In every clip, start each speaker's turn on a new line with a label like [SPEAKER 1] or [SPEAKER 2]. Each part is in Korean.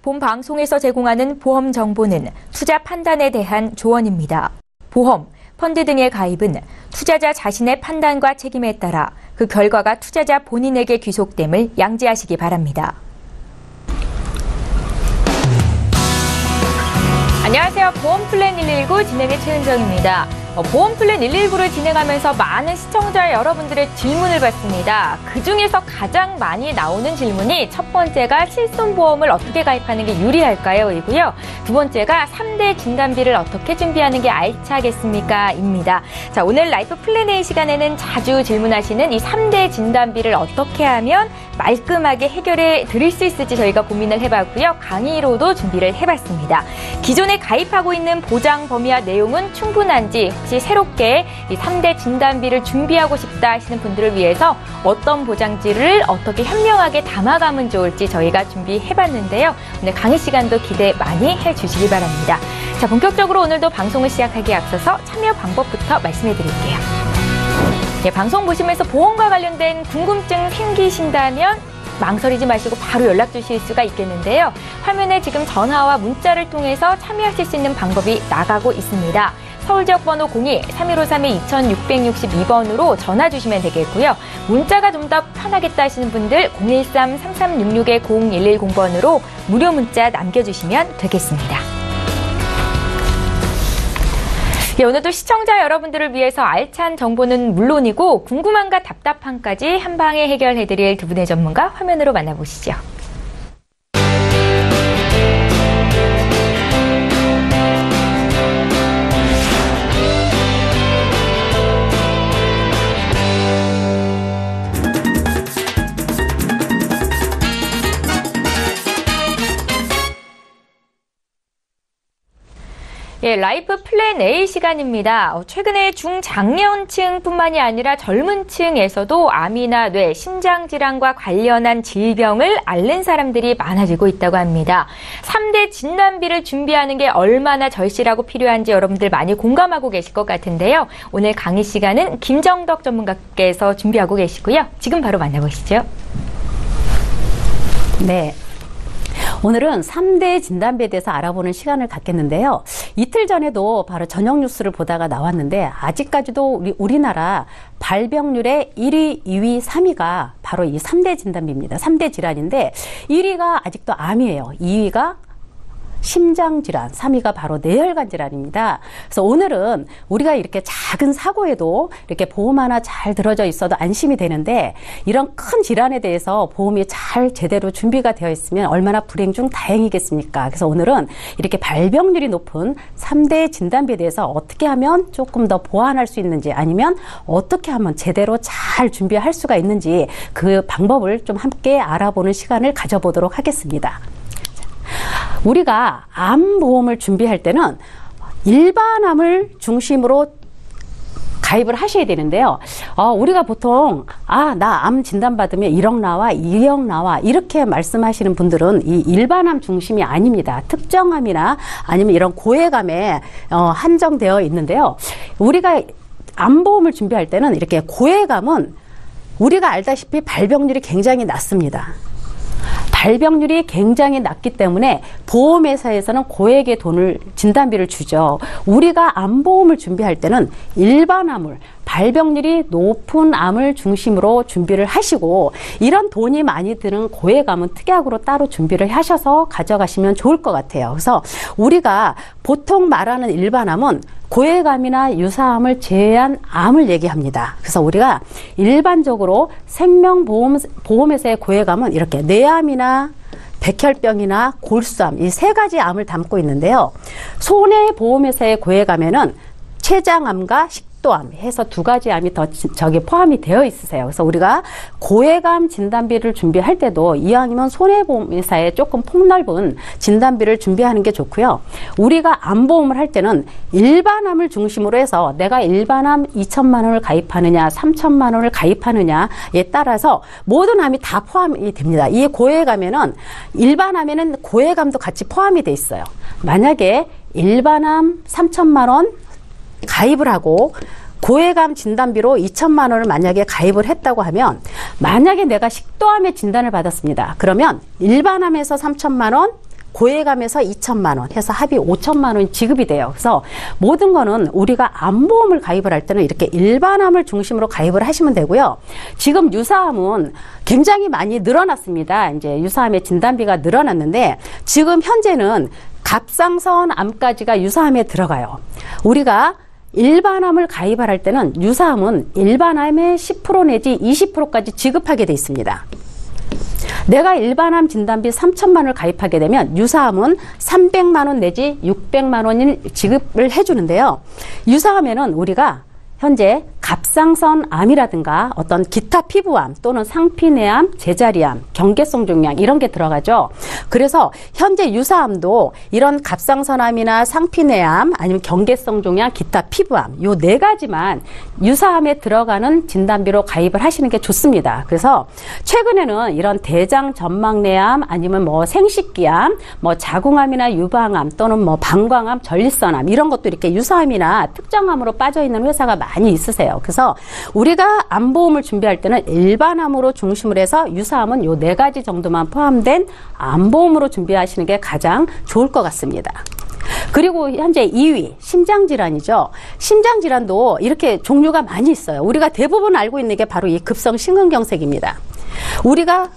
[SPEAKER 1] 본 방송에서 제공하는 보험 정보는 투자 판단에 대한 조언입니다. 보험, 펀드 등의 가입은 투자자 자신의 판단과 책임에 따라 그 결과가 투자자 본인에게 귀속됨을 양지하시기 바랍니다. 안녕하세요. 보험플랜 119 진행의 최은정입니다. 보험플랜 119를 진행하면서 많은 시청자 여러분들의 질문을 받습니다. 그중에서 가장 많이 나오는 질문이 첫 번째가 실손보험을 어떻게 가입하는 게 유리할까요? 이고요. 두 번째가 3대 진단비를 어떻게 준비하는 게 알차겠습니까? 입니다. 자, 오늘 라이프 플랜 A 시간에는 자주 질문하시는 이 3대 진단비를 어떻게 하면 말끔하게 해결해 드릴 수 있을지 저희가 고민을 해봤고요. 강의로도 준비를 해봤습니다. 기존에 가입하고 있는 보장 범위와 내용은 충분한지, 혹시 새롭게 이 3대 진단비를 준비하고 싶다 하시는 분들을 위해서 어떤 보장지를 어떻게 현명하게 담아가면 좋을지 저희가 준비해봤는데요. 오늘 강의 시간도 기대 많이 해주시기 바랍니다. 자, 본격적으로 오늘도 방송을 시작하기에 앞서서 참여 방법부터 말씀해드릴게요. 예, 방송 보시면서 보험과 관련된 궁금증 생기신다면 망설이지 마시고 바로 연락 주실 수가 있겠는데요. 화면에 지금 전화와 문자를 통해서 참여하실 수 있는 방법이 나가고 있습니다. 서울지역번호 02-3153-2662번으로 전화 주시면 되겠고요. 문자가 좀 더 편하겠다 하시는 분들 013-3366-0110번으로 무료 문자 남겨주시면 되겠습니다. 예, 오늘도 시청자 여러분들을 위해서 알찬 정보는 물론이고 궁금함과 답답함까지 한 방에 해결해드릴 두 분의 전문가 화면으로 만나보시죠. 예, 라이프 플랜 A 시간입니다. 최근에 중장년층뿐만이 아니라 젊은 층에서도 암이나 뇌, 심장질환과 관련한 질병을 앓는 사람들이 많아지고 있다고 합니다. 3대 진단비를 준비하는 게 얼마나 절실하고 필요한지 여러분들 많이 공감하고 계실 것 같은데요. 오늘 강의 시간은 김정덕 전문가께서 준비하고 계시고요. 지금 바로 만나보시죠.
[SPEAKER 2] 네. 오늘은 3대 진단비에 대해서 알아보는 시간을 갖겠는데요. 이틀 전에도 바로 저녁 뉴스를 보다가 나왔는데 아직까지도 우리나라 발병률의 1위, 2위, 3위가 바로 이 3대 진단비입니다. 3대 질환인데 1위가 아직도 암이에요. 2위가 심장질환, 3위가 바로 뇌혈관 질환입니다. 그래서 오늘은 우리가 이렇게 작은 사고에도 이렇게 보험 하나 잘 들어져 있어도 안심이 되는데 이런 큰 질환에 대해서 보험이 잘 제대로 준비가 되어 있으면 얼마나 불행 중 다행이겠습니까? 그래서 오늘은 이렇게 발병률이 높은 3대 진단비에 대해서 어떻게 하면 조금 더 보완할 수 있는지 아니면 어떻게 하면 제대로 잘 준비할 수가 있는지 그 방법을 좀 함께 알아보는 시간을 가져보도록 하겠습니다. 우리가 암보험을 준비할 때는 일반암을 중심으로 가입을 하셔야 되는데요. 우리가 보통 나 암 진단받으면 1억 나와 2억 나와 이렇게 말씀하시는 분들은 이 일반암 중심이 아닙니다. 특정암이나 아니면 이런 고액암에 한정되어 있는데요. 우리가 암보험을 준비할 때는 이렇게 고액암은 우리가 알다시피 발병률이 굉장히 낮습니다. 발병률이 굉장히 낮기 때문에 보험회사에서는 고액의 진단비를 주죠. 우리가 암보험을 준비할 때는 일반암을 발병률이 높은 암을 중심으로 준비를 하시고 이런 돈이 많이 드는 고액암은 특약으로 따로 준비를 하셔서 가져가시면 좋을 것 같아요. 그래서 우리가 보통 말하는 일반암은 고액암이나 유사암을 제외한 암을 얘기합니다. 그래서 우리가 일반적으로 생명보험회사의 고액암은 이렇게 뇌암이나 백혈병이나 골수암 이 세 가지 암을 담고 있는데요. 손해보험회사의 고액암에는 췌장암과 식도암 해서 두 가지 암이 저기 포함이 되어 있으세요. 그래서 우리가 고액암 진단비를 준비할 때도 이왕이면 손해보험회사에 조금 폭넓은 진단비를 준비하는 게 좋고요. 우리가 암보험을 할 때는 일반암을 중심으로 해서 내가 일반암 2천만 원을 가입하느냐 3천만 원을 가입하느냐에 따라서 모든 암이 다 포함이 됩니다. 이 고액암에는 일반암에는 고액암도 같이 포함이 돼 있어요. 만약에 일반암 3천만 원 가입을 하고 고액암 진단비로 2천만 원을 만약에 가입을 했다고 하면 만약에 내가 식도암의 진단을 받았습니다. 그러면 일반암에서 3천만 원, 고액암에서 2천만 원 해서 합이 5천만 원이 지급이 돼요. 그래서 모든 거는 우리가 암보험을 가입을 할 때는 이렇게 일반암을 중심으로 가입을 하시면 되고요. 지금 유사암은 굉장히 많이 늘어났습니다. 이제 유사암의 진단비가 늘어났는데 지금 현재는 갑상선 암까지가 유사암에 들어가요. 우리가 일반암을 가입할 때는 유사암은 일반암의 10% 내지 20%까지 지급하게 돼 있습니다. 내가 일반암 진단비 3천만 원을 가입하게 되면 유사암은 300만 원 내지 600만 원을 지급을 해주는데요. 유사암에는 우리가 현재 갑상선 암이라든가 어떤 기타 피부암 또는 상피내암, 제자리암, 경계성 종양 이런 게 들어가죠. 그래서 현재 유사암도 이런 갑상선암이나 상피내암 아니면 경계성 종양, 기타 피부암 요 네 가지만 유사암에 들어가는 진단비로 가입을 하시는 게 좋습니다. 그래서 최근에는 이런 대장 전망내암 아니면 뭐 생식기암, 뭐 자궁암이나 유방암 또는 뭐 방광암, 전립선암 이런 것도 이렇게 유사암이나 특정암으로 빠져 있는 회사가 많이 있으세요. 그래서 우리가 암보험을 준비할 때는 일반암으로 중심을 해서 유사암은 요 네 가지 정도만 포함된 암보험으로 준비하시는 게 가장 좋을 것 같습니다. 그리고 현재 2위 심장질환이죠. 심장질환도 이렇게 종류가 많이 있어요. 우리가 대부분 알고 있는 게 바로 이 급성심근경색입니다. 우리가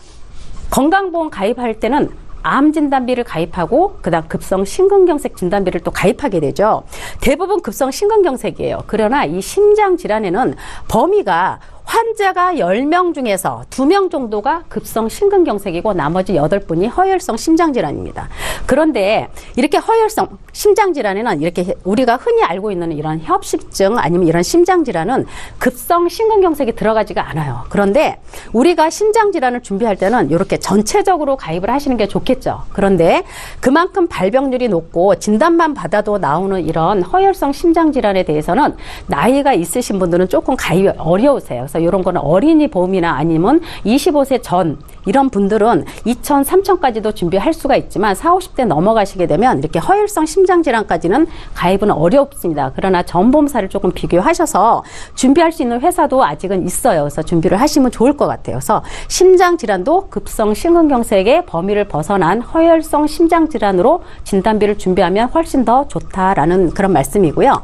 [SPEAKER 2] 건강보험 가입할 때는 암 진단비를 가입하고 그다음 급성 심근경색 진단비를 또 가입하게 되죠. 대부분 급성 심근경색이에요. 그러나 이 심장 질환에는 범위가 환자가 10명 중에서 2명 정도가 급성 심근경색이고 나머지 8분이 허혈성 심장질환입니다. 그런데 이렇게 허혈성 심장질환에는 이렇게 우리가 흔히 알고 있는 이런 협심증 아니면 이런 심장질환은 급성 심근경색이 들어가지가 않아요. 그런데 우리가 심장질환을 준비할 때는 이렇게 전체적으로 가입을 하시는 게 좋겠죠. 그런데 그만큼 발병률이 높고 진단만 받아도 나오는 이런 허혈성 심장질환에 대해서는 나이가 있으신 분들은 조금 가입이 어려우세요. 그래서 이런 거는 어린이 보험이나 아니면 25세 전 이런 분들은 2천, 3천까지도 준비할 수가 있지만 40, 50대 넘어가시게 되면 이렇게 허혈성 심장질환까지는 가입은 어렵습니다. 그러나 전보험사를 조금 비교하셔서 준비할 수 있는 회사도 아직은 있어요. 그래서 준비를 하시면 좋을 것 같아요. 그래서 심장질환도 급성 심근경색의 범위를 벗어난 허혈성 심장질환으로 진단비를 준비하면 훨씬 더 좋다라는 그런 말씀이고요.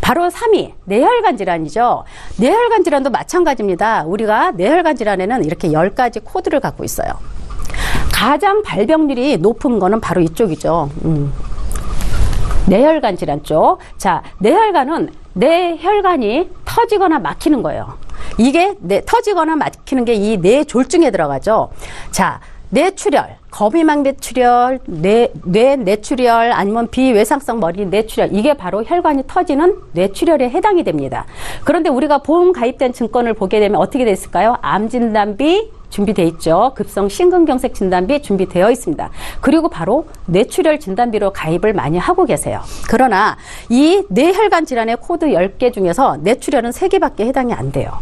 [SPEAKER 2] 바로 3위 뇌혈관 질환이죠. 뇌혈관 질환도 마찬가지입니다. 우리가 뇌혈관 질환에는 이렇게 10가지 코드를 갖고 있어요. 가장 발병률이 높은 거는 바로 이쪽이죠. 뇌혈관 질환 쪽. 자, 뇌혈관은 뇌혈관이 터지거나 막히는 거예요. 이게 터지거나 막히는 게 이 뇌졸중에 들어가죠. 자, 뇌출혈, 거미막 뇌출혈, 뇌출혈 아니면 비외상성 머리 뇌출혈 이게 바로 혈관이 터지는 뇌출혈에 해당이 됩니다. 그런데 우리가 보험 가입된 증권을 보게 되면 어떻게 됐을까요? 암 진단비 준비되어 있죠. 급성 심근경색 진단비 준비되어 있습니다. 그리고 바로 뇌출혈 진단비로 가입을 많이 하고 계세요. 그러나 이 뇌혈관 질환의 코드 10개 중에서 뇌출혈은 3개밖에 해당이 안 돼요.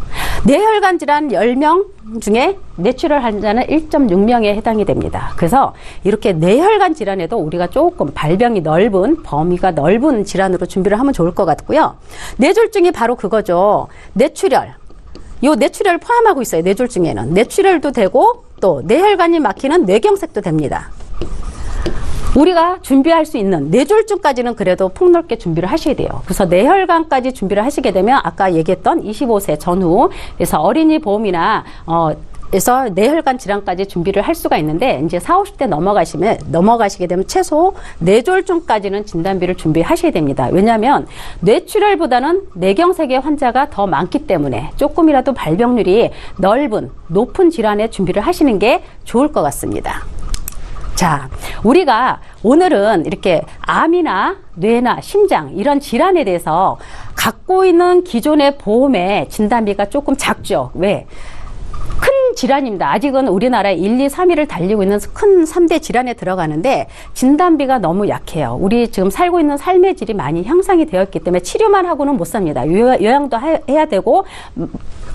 [SPEAKER 2] 뇌혈관 질환 10명 중에 뇌출혈 환자는 1.6명에 해당이 됩니다. 그래서 이렇게 뇌혈관 질환에도 우리가 조금 발병이 넓은 범위가 넓은 질환으로 준비를 하면 좋을 것 같고요. 뇌졸중이 바로 그거죠. 뇌출혈. 요 뇌출혈을 포함하고 있어요. 뇌졸중에는. 뇌출혈도 되고 또 뇌혈관이 막히는 뇌경색도 됩니다. 우리가 준비할 수 있는 뇌졸중까지는 그래도 폭넓게 준비를 하셔야 돼요. 그래서 뇌혈관까지 준비를 하시게 되면 아까 얘기했던 25세 전후에서 어린이 보험이나 그래서 뇌혈관 질환까지 준비를 할 수가 있는데 이제 40, 50대 넘어가시게 되면 최소 뇌졸중까지는 진단비를 준비하셔야 됩니다. 왜냐하면 뇌출혈보다는 뇌경색의 환자가 더 많기 때문에 조금이라도 발병률이 높은 질환에 준비를 하시는 게 좋을 것 같습니다. 자, 우리가 오늘은 이렇게 암이나 뇌나 심장 이런 질환에 대해서 갖고 있는 기존의 보험의 진단비가 조금 작죠. 왜? 큰 질환입니다. 아직은 우리나라에 1, 2, 3위를 달리고 있는 큰 3대 질환에 들어가는데 진단비가 너무 약해요. 우리 지금 살고 있는 삶의 질이 많이 향상이 되어 있기 때문에 치료만 하고는 못 삽니다. 요양도 해야 되고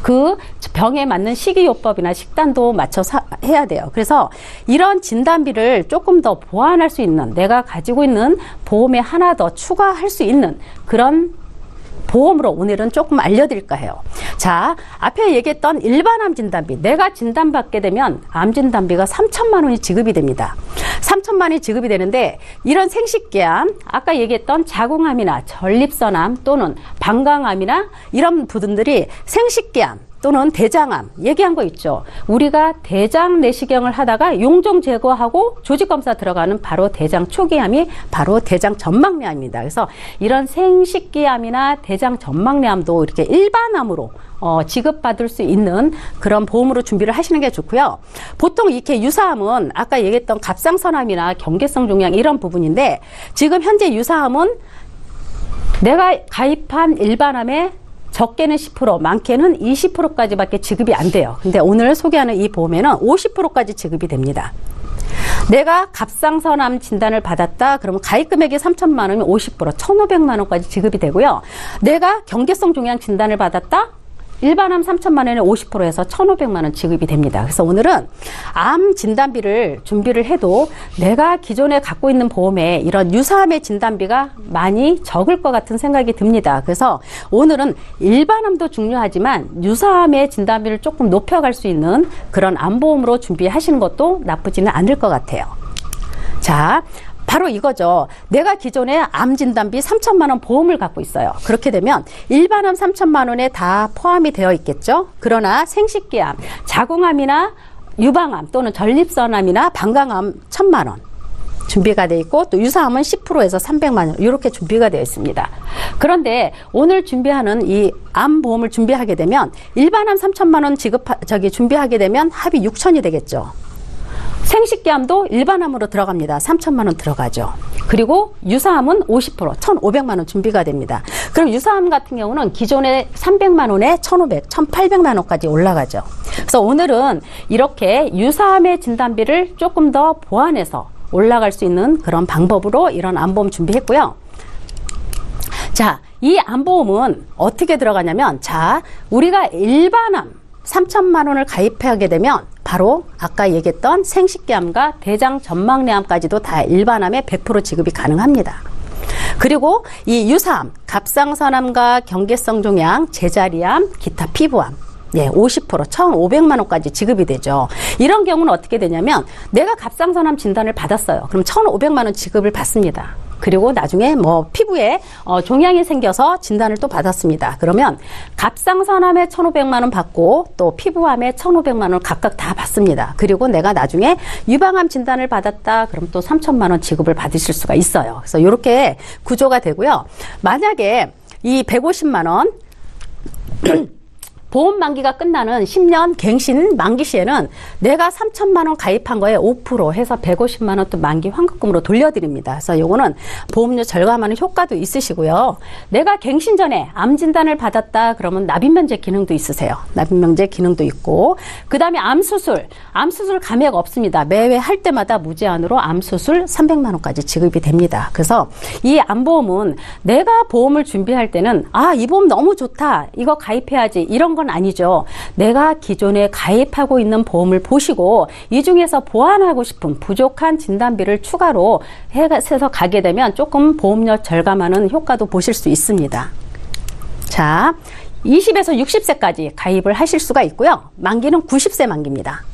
[SPEAKER 2] 그 병에 맞는 식이요법이나 식단도 맞춰서 해야 돼요. 그래서 이런 진단비를 조금 더 보완할 수 있는 내가 가지고 있는 보험에 하나 더 추가할 수 있는 그런 보험으로 오늘은 조금 알려드릴까 해요. 자, 앞에 얘기했던 일반 암 진단비. 내가 진단받게 되면 암 진단비가 3천만 원이 지급이 됩니다. 3천만 원이 지급이 되는데 이런 생식기암, 아까 얘기했던 자궁암이나 전립선암 또는 방광암이나 이런 부분들이 생식기암 또는 대장암 얘기한 거 있죠. 우리가 대장 내시경을 하다가 용종 제거하고 조직검사 들어가는 바로 대장 초기암이 바로 대장 전막내암입니다. 그래서 이런 생식기암이나 대장 전막내암도 이렇게 일반암으로 지급받을 수 있는 그런 보험으로 준비를 하시는 게 좋고요. 보통 이렇게 유사암은 아까 얘기했던 갑상선암이나 경계성 종양 이런 부분인데 지금 현재 유사암은 내가 가입한 일반암에 적게는 10%, 많게는 20%까지밖에 지급이 안 돼요. 근데 오늘 소개하는 이 보험에는 50%까지 지급이 됩니다. 내가 갑상선암 진단을 받았다 그러면 가입 금액이 3천만 원이면 50%, 1,500만 원까지 지급이 되고요. 내가 경계성 종양 진단을 받았다? 일반암 3천만 원에 50%에서 1,500만 원 지급이 됩니다. 그래서 오늘은 암 진단비를 준비를 해도 내가 기존에 갖고 있는 보험에 이런 유사암의 진단비가 많이 적을 것 같은 생각이 듭니다. 그래서 오늘은 일반암도 중요하지만 유사암의 진단비를 조금 높여갈 수 있는 그런 암보험으로 준비하시는 것도 나쁘지는 않을 것 같아요. 자, 바로 이거죠. 내가 기존에 암 진단비 3천만 원 보험을 갖고 있어요. 그렇게 되면 일반암 3천만 원에 다 포함이 되어 있겠죠. 그러나 생식기암, 자궁암이나 유방암 또는 전립선암이나 방광암 1,000만 원 준비가 되어 있고 또 유사암은 10%에서 300만 원 이렇게 준비가 되어 있습니다. 그런데 오늘 준비하는 이 암 보험을 준비하게 되면 일반암 3천만 원 준비하게 되면 합이 6천이 되겠죠. 생식기암도 일반암으로 들어갑니다. 3천만 원 들어가죠. 그리고 유사암은 50%, 1,500만 원 준비가 됩니다. 그럼 유사암 같은 경우는 기존에 300만 원에 1,500, 1,800만 원까지 올라가죠. 그래서 오늘은 이렇게 유사암의 진단비를 조금 더 보완해서 올라갈 수 있는 그런 방법으로 이런 암보험 준비했고요. 자, 이 암보험은 어떻게 들어가냐면, 자, 우리가 일반암 3천만 원을 가입하게 되면 바로 아까 얘기했던 생식기암과 대장 전막내암까지도 다 일반암에 100% 지급이 가능합니다. 그리고 이 유사암, 갑상선암과 경계성 종양, 제자리암, 기타 피부암 50%, 1,500만 원까지 지급이 되죠. 이런 경우는 어떻게 되냐면 내가 갑상선암 진단을 받았어요. 그럼 1,500만 원 지급을 받습니다. 그리고 나중에 뭐 피부에 종양이 생겨서 진단을 또 받았습니다. 그러면 갑상선암에 1,500만 원 받고 또 피부암에 1,500만 원 각각 다 받습니다. 그리고 내가 나중에 유방암 진단을 받았다 그럼 또 3,000만 원 지급을 받으실 수가 있어요. 그래서 이렇게 구조가 되고요. 만약에 이 150만 원 보험 만기가 끝나는 10년 갱신 만기 시에는 내가 3천만 원 가입한 거에 5% 해서 150만 원 또 만기 환급금으로 돌려드립니다. 그래서 요거는 보험료 절감하는 효과도 있으시고요. 내가 갱신 전에 암 진단을 받았다 그러면 납입면제 기능도 있으세요. 납입면제 기능도 있고 그 다음에 암수술 감액 없습니다. 매회 할 때마다 무제한으로 암수술 300만 원까지 지급이 됩니다. 그래서 이 암보험은 내가 보험을 준비할 때는 이 보험 너무 좋다. 이거 가입해야지. 이런 건 아니죠. 내가 기존에 가입하고 있는 보험을 보시고 이 중에서 보완하고 싶은 부족한 진단비를 추가로 해서 가게 되면 조금 보험료 절감하는 효과도 보실 수 있습니다. 자, 20에서 60세까지 가입을 하실 수가 있고요. 만기는 90세 만기입니다.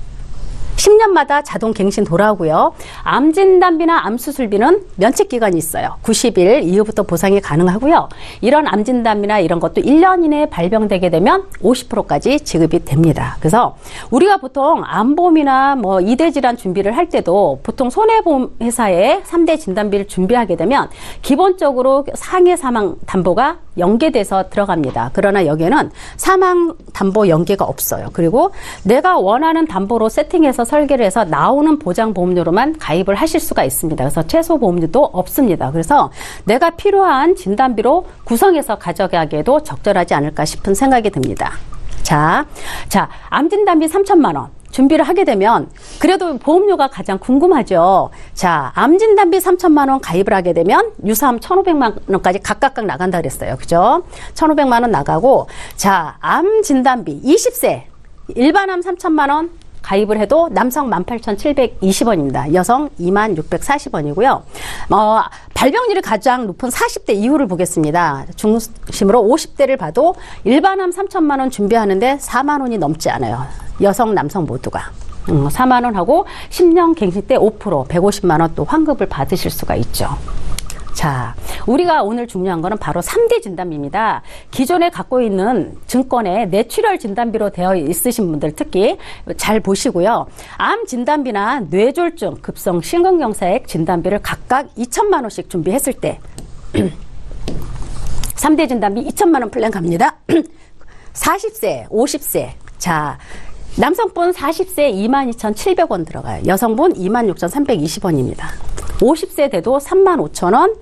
[SPEAKER 2] 10년마다 자동 갱신 돌아오고요. 암 진단비나 암 수술비는 면책 기간이 있어요. 90일 이후부터 보상이 가능하고요. 이런 암 진단비나 이런 것도 1년 이내에 발병되게 되면 50%까지 지급이 됩니다. 그래서 우리가 보통 암보험이나 뭐 2대 질환 준비를 할 때도 보통 손해보험 회사에 3대 진단비를 준비하게 되면 기본적으로 상해 사망 담보가 연계돼서 들어갑니다. 그러나 여기에는 사망 담보 연계가 없어요. 그리고 내가 원하는 담보로 세팅해서 설계를 해서 나오는 보장 보험료로만 가입을 하실 수가 있습니다. 그래서 최소 보험료도 없습니다. 그래서 내가 필요한 진단비로 구성해서 가져가기에도 적절하지 않을까 싶은 생각이 듭니다. 자, 암 진단비 3천만 원. 준비를 하게 되면 그래도 보험료가 가장 궁금하죠. 자, 암 진단비 3천만 원 가입을 하게 되면 유사암 1,500만 원까지 각각 나간다 그랬어요. 그죠? 1,500만 원 나가고 자, 암 진단비 20세 일반암 3천만 원 가입을 해도 남성 18,720원입니다. 여성 26,640원이고요. 발병률이 가장 높은 40대 이후를 보겠습니다. 중심으로 50대를 봐도 일반암 3천만 원 준비하는데 4만 원이 넘지 않아요. 여성, 남성 모두가. 4만 원 하고 10년 갱신 때 5% 150만 원 또 환급을 받으실 수가 있죠. 자, 우리가 오늘 중요한 거는 바로 3대 진단비입니다. 기존에 갖고 있는 증권에 뇌출혈 진단비로 되어 있으신 분들 특히 잘 보시고요. 암 진단비나 뇌졸중, 급성 심근경색 진단비를 각각 2천만 원씩 준비했을 때 3대 진단비 2천만 원 플랜 갑니다. 40세, 50세. 자, 남성분 40세 22,700원 들어가요. 여성분 26,320원입니다. 50세 돼도 35,000원,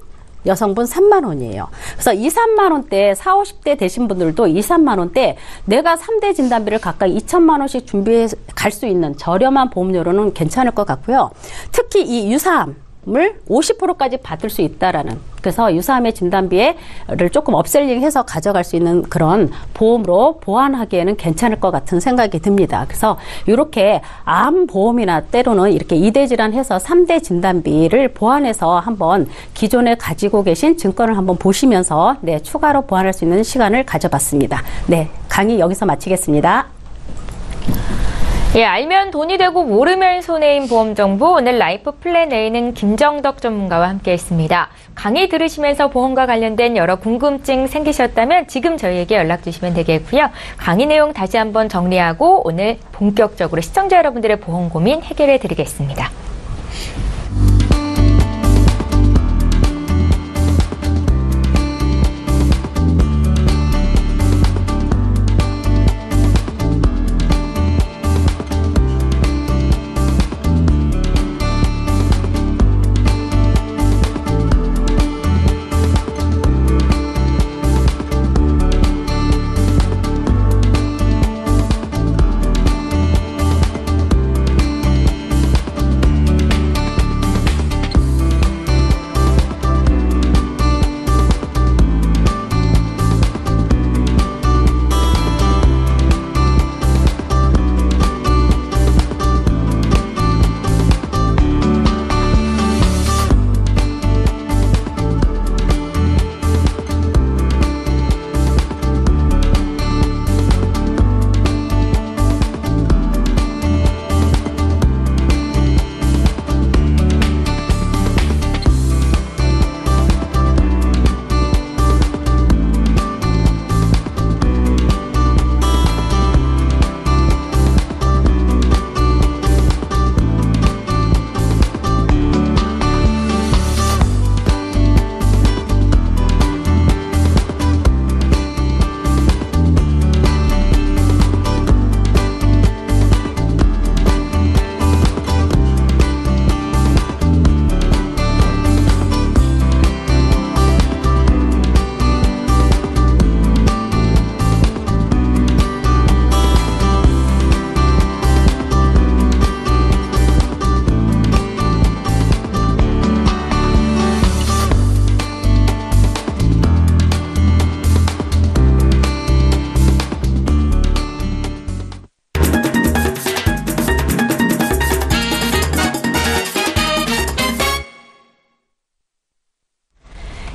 [SPEAKER 2] 여성분 3만 원이에요. 그래서 2, 3만 원대 4, 50대 되신 분들도 2, 3만 원대 내가 3대 진단비를 각각 2천만 원씩 준비해 갈 수 있는 저렴한 보험료로는 괜찮을 것 같고요. 특히 이 유사암을 50%까지 받을 수 있다라는, 그래서 유사암의 진단비를 조금 업셀링해서 가져갈 수 있는 그런 보험으로 보완하기에는 괜찮을 것 같은 생각이 듭니다. 그래서 이렇게 암 보험이나 때로는 이렇게 2대 질환해서 3대 진단비를 보완해서 한번 기존에 가지고 계신 증권을 한번 보시면서 네, 추가로 보완할 수 있는 시간을 가져봤습니다. 네, 강의 여기서 마치겠습니다.
[SPEAKER 1] 예, 알면 돈이 되고 모르면 손해인 보험 정보, 오늘 라이프 플랜 A는 김정덕 전문가와 함께했습니다. 강의 들으시면서 보험과 관련된 여러 궁금증 생기셨다면 지금 저희에게 연락 주시면 되겠고요. 강의 내용 다시 한번 정리하고 오늘 본격적으로 시청자 여러분들의 보험 고민 해결해 드리겠습니다.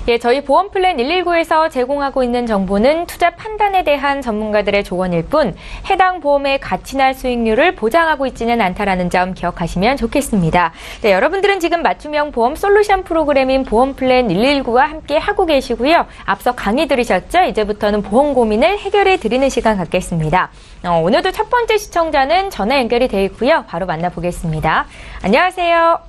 [SPEAKER 1] 예, 저희 보험플랜 119에서 제공하고 있는 정보는 투자 판단에 대한 전문가들의 조언일 뿐 해당 보험의 가치나 수익률을 보장하고 있지는 않다라는 점 기억하시면 좋겠습니다. 네, 여러분들은 지금 맞춤형 보험 솔루션 프로그램인 보험플랜 119와 함께 하고 계시고요. 앞서 강의 들으셨죠? 이제부터는 보험 고민을 해결해 드리는 시간 갖겠습니다. 오늘도 첫 번째 시청자는 전화 연결이 되어 있고요. 바로 만나보겠습니다. 안녕하세요.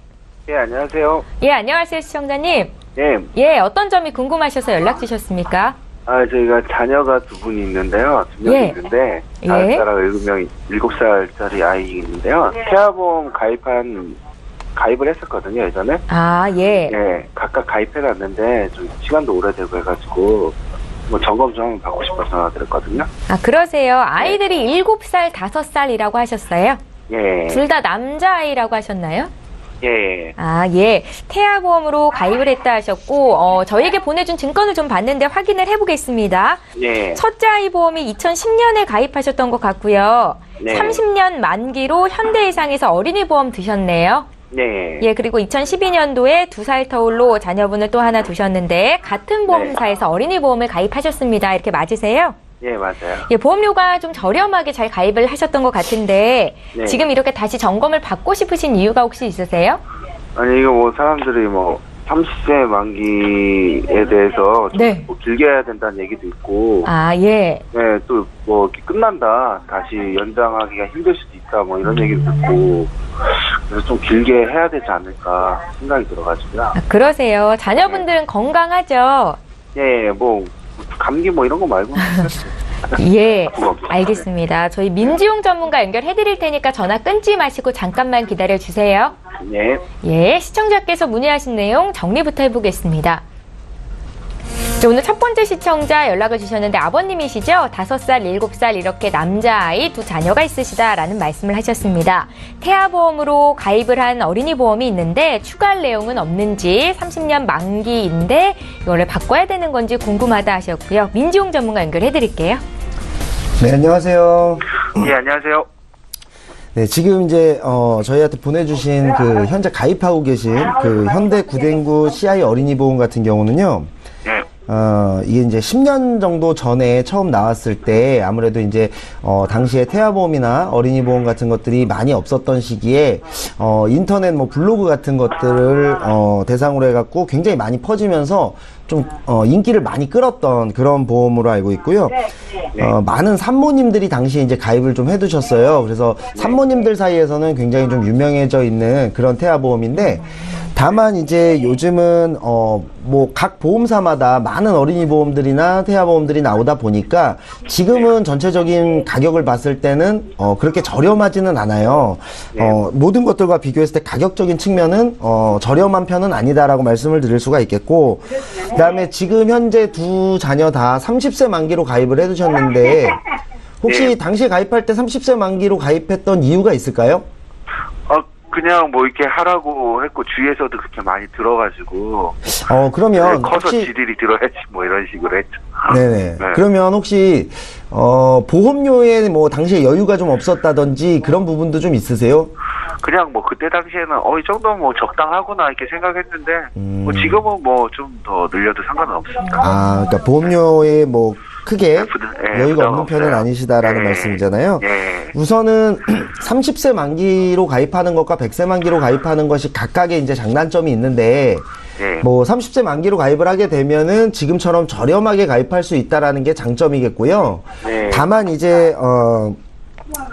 [SPEAKER 3] 예, 안녕하세요.
[SPEAKER 1] 예, 안녕하세요, 시청자님.
[SPEAKER 3] 예.
[SPEAKER 1] 예, 어떤 점이 궁금하셔서 연락 주셨습니까?
[SPEAKER 3] 저희가 자녀가 두 분이 있는데요. 두 명이
[SPEAKER 1] 예.
[SPEAKER 3] 있는데,
[SPEAKER 1] 예.
[SPEAKER 3] 5살하고 7살짜리 아이 있는데요. 태아보험 가입을 했었거든요, 예전에.
[SPEAKER 1] 아, 예.
[SPEAKER 3] 예, 각각 가입해놨는데, 좀 시간도 오래되고 해가지고, 점검 좀 받고 싶어서 전화드렸거든요.
[SPEAKER 1] 아, 그러세요. 아이들이 7살, 5살이라고 하셨어요?
[SPEAKER 3] 예.
[SPEAKER 1] 둘 다 남자아이라고 하셨나요?
[SPEAKER 3] 예.
[SPEAKER 1] 아, 예. 태아보험으로 가입을 했다 하셨고, 저희에게 보내준 증권을 좀 봤는데 확인을 해보겠습니다.
[SPEAKER 3] 예.
[SPEAKER 1] 첫째 아이 보험이 2010년에 가입하셨던 것 같고요.
[SPEAKER 3] 네.
[SPEAKER 1] 30년 만기로 현대해상에서 어린이 보험 드셨네요.
[SPEAKER 3] 네.
[SPEAKER 1] 예, 그리고 2012년도에 2살 터울로 자녀분을 또 하나 두셨는데, 같은 보험사에서 어린이 보험을 가입하셨습니다. 이렇게 맞으세요?
[SPEAKER 3] 예, 맞아요.
[SPEAKER 1] 예, 보험료가 좀 저렴하게 잘 가입을 하셨던 것 같은데
[SPEAKER 3] 네.
[SPEAKER 1] 지금 이렇게 다시 점검을 받고 싶으신 이유가 혹시 있으세요?
[SPEAKER 3] 아니, 이거 뭐 사람들이 뭐 30세 만기에 대해서 좀
[SPEAKER 1] 네.
[SPEAKER 3] 뭐 길게 해야 된다는 얘기도 있고,
[SPEAKER 1] 아, 예.
[SPEAKER 3] 네, 또 뭐 끝난다, 다시 연장하기가 힘들 수도 있다, 뭐 이런 얘기도 듣고, 그래서 좀 길게 해야 되지 않을까 생각이 들어가지고요.
[SPEAKER 1] 아, 그러세요. 자녀분들은 건강하죠?
[SPEAKER 3] 예, 뭐 감기 뭐 이런 거 말고.
[SPEAKER 1] 예, 알겠습니다. 저희 민지용 전문가 연결해드릴 테니까 전화 끊지 마시고 잠깐만 기다려주세요.
[SPEAKER 3] 예.
[SPEAKER 1] 예, 시청자께서 문의하신 내용 정리부터 해보겠습니다. 자, 오늘 첫 번째 시청자 연락을 주셨는데 아버님이시죠? 5살, 7살 이렇게 남자아이 2 자녀가 있으시다라는 말씀을 하셨습니다. 태아보험으로 가입을 한 어린이 보험이 있는데 추가할 내용은 없는지 30년 만기인데 이걸 바꿔야 되는 건지 궁금하다 하셨고요. 민지용 전문가 연결해드릴게요.
[SPEAKER 4] 네, 안녕하세요.
[SPEAKER 3] 예, 안녕하세요.
[SPEAKER 4] 네, 지금 이제, 저희한테 보내주신 그 현재 가입하고 계신 그 현대 구댕구 CI 어린이 보험 같은 경우는요,
[SPEAKER 3] 예.
[SPEAKER 4] 이게 이제 10년 정도 전에 처음 나왔을 때 아무래도 이제, 당시에 태아보험이나 어린이 보험 같은 것들이 많이 없었던 시기에, 인터넷 뭐 블로그 같은 것들을, 대상으로 해갖고 굉장히 많이 퍼지면서 좀, 인기를 많이 끌었던 그런 보험으로 알고 있고요. 많은 산모님들이 당시에 이제 가입을 좀 해두셨어요. 그래서 산모님들 사이에서는 굉장히 좀 유명해져 있는 그런 태아보험인데, 다만 이제 요즘은 뭐 각 보험사마다 많은 어린이 보험들이나 태아보험들이 나오다 보니까 지금은 전체적인 가격을 봤을 때는 그렇게 저렴하지는 않아요. 모든 것들과 비교했을 때 가격적인 측면은 저렴한 편은 아니다라고 말씀을 드릴 수가 있겠고, 그다음에 지금 현재 2 자녀 다 30세 만기로 가입을 해두셨는데 혹시 당시에 가입할 때 30세 만기로 가입했던 이유가 있을까요?
[SPEAKER 3] 그냥 뭐 이렇게 하라고 했고 주위에서도 그렇게 많이 들어가지고
[SPEAKER 4] 그러면
[SPEAKER 3] 커서
[SPEAKER 4] 혹시
[SPEAKER 3] 지들이 들어야지 뭐 이런 식으로 했죠.
[SPEAKER 4] 네네.
[SPEAKER 3] 네.
[SPEAKER 4] 그러면 혹시 보험료에 뭐 당시에 여유가 좀 없었다든지 그런 부분도 좀 있으세요?
[SPEAKER 3] 그냥 뭐 그때 당시에는 이 정도면 뭐 적당하구나 이렇게 생각했는데 뭐 지금은 뭐 좀 더 늘려도 상관은 없습니다.
[SPEAKER 4] 아, 그러니까 보험료에 뭐 크게 여유가
[SPEAKER 3] 부담
[SPEAKER 4] 없는 편은
[SPEAKER 3] 없어요.
[SPEAKER 4] 아니시다라는
[SPEAKER 3] 예.
[SPEAKER 4] 말씀이잖아요.
[SPEAKER 3] 예.
[SPEAKER 4] 우선은 30세 만기로 가입하는 것과 100세 만기로 가입하는 것이 각각의 이제 장단점이 있는데,
[SPEAKER 3] 예.
[SPEAKER 4] 뭐 30세 만기로 가입을 하게 되면은 지금처럼 저렴하게 가입할 수 있다라는 게 장점이겠고요.
[SPEAKER 3] 네.
[SPEAKER 4] 다만 이제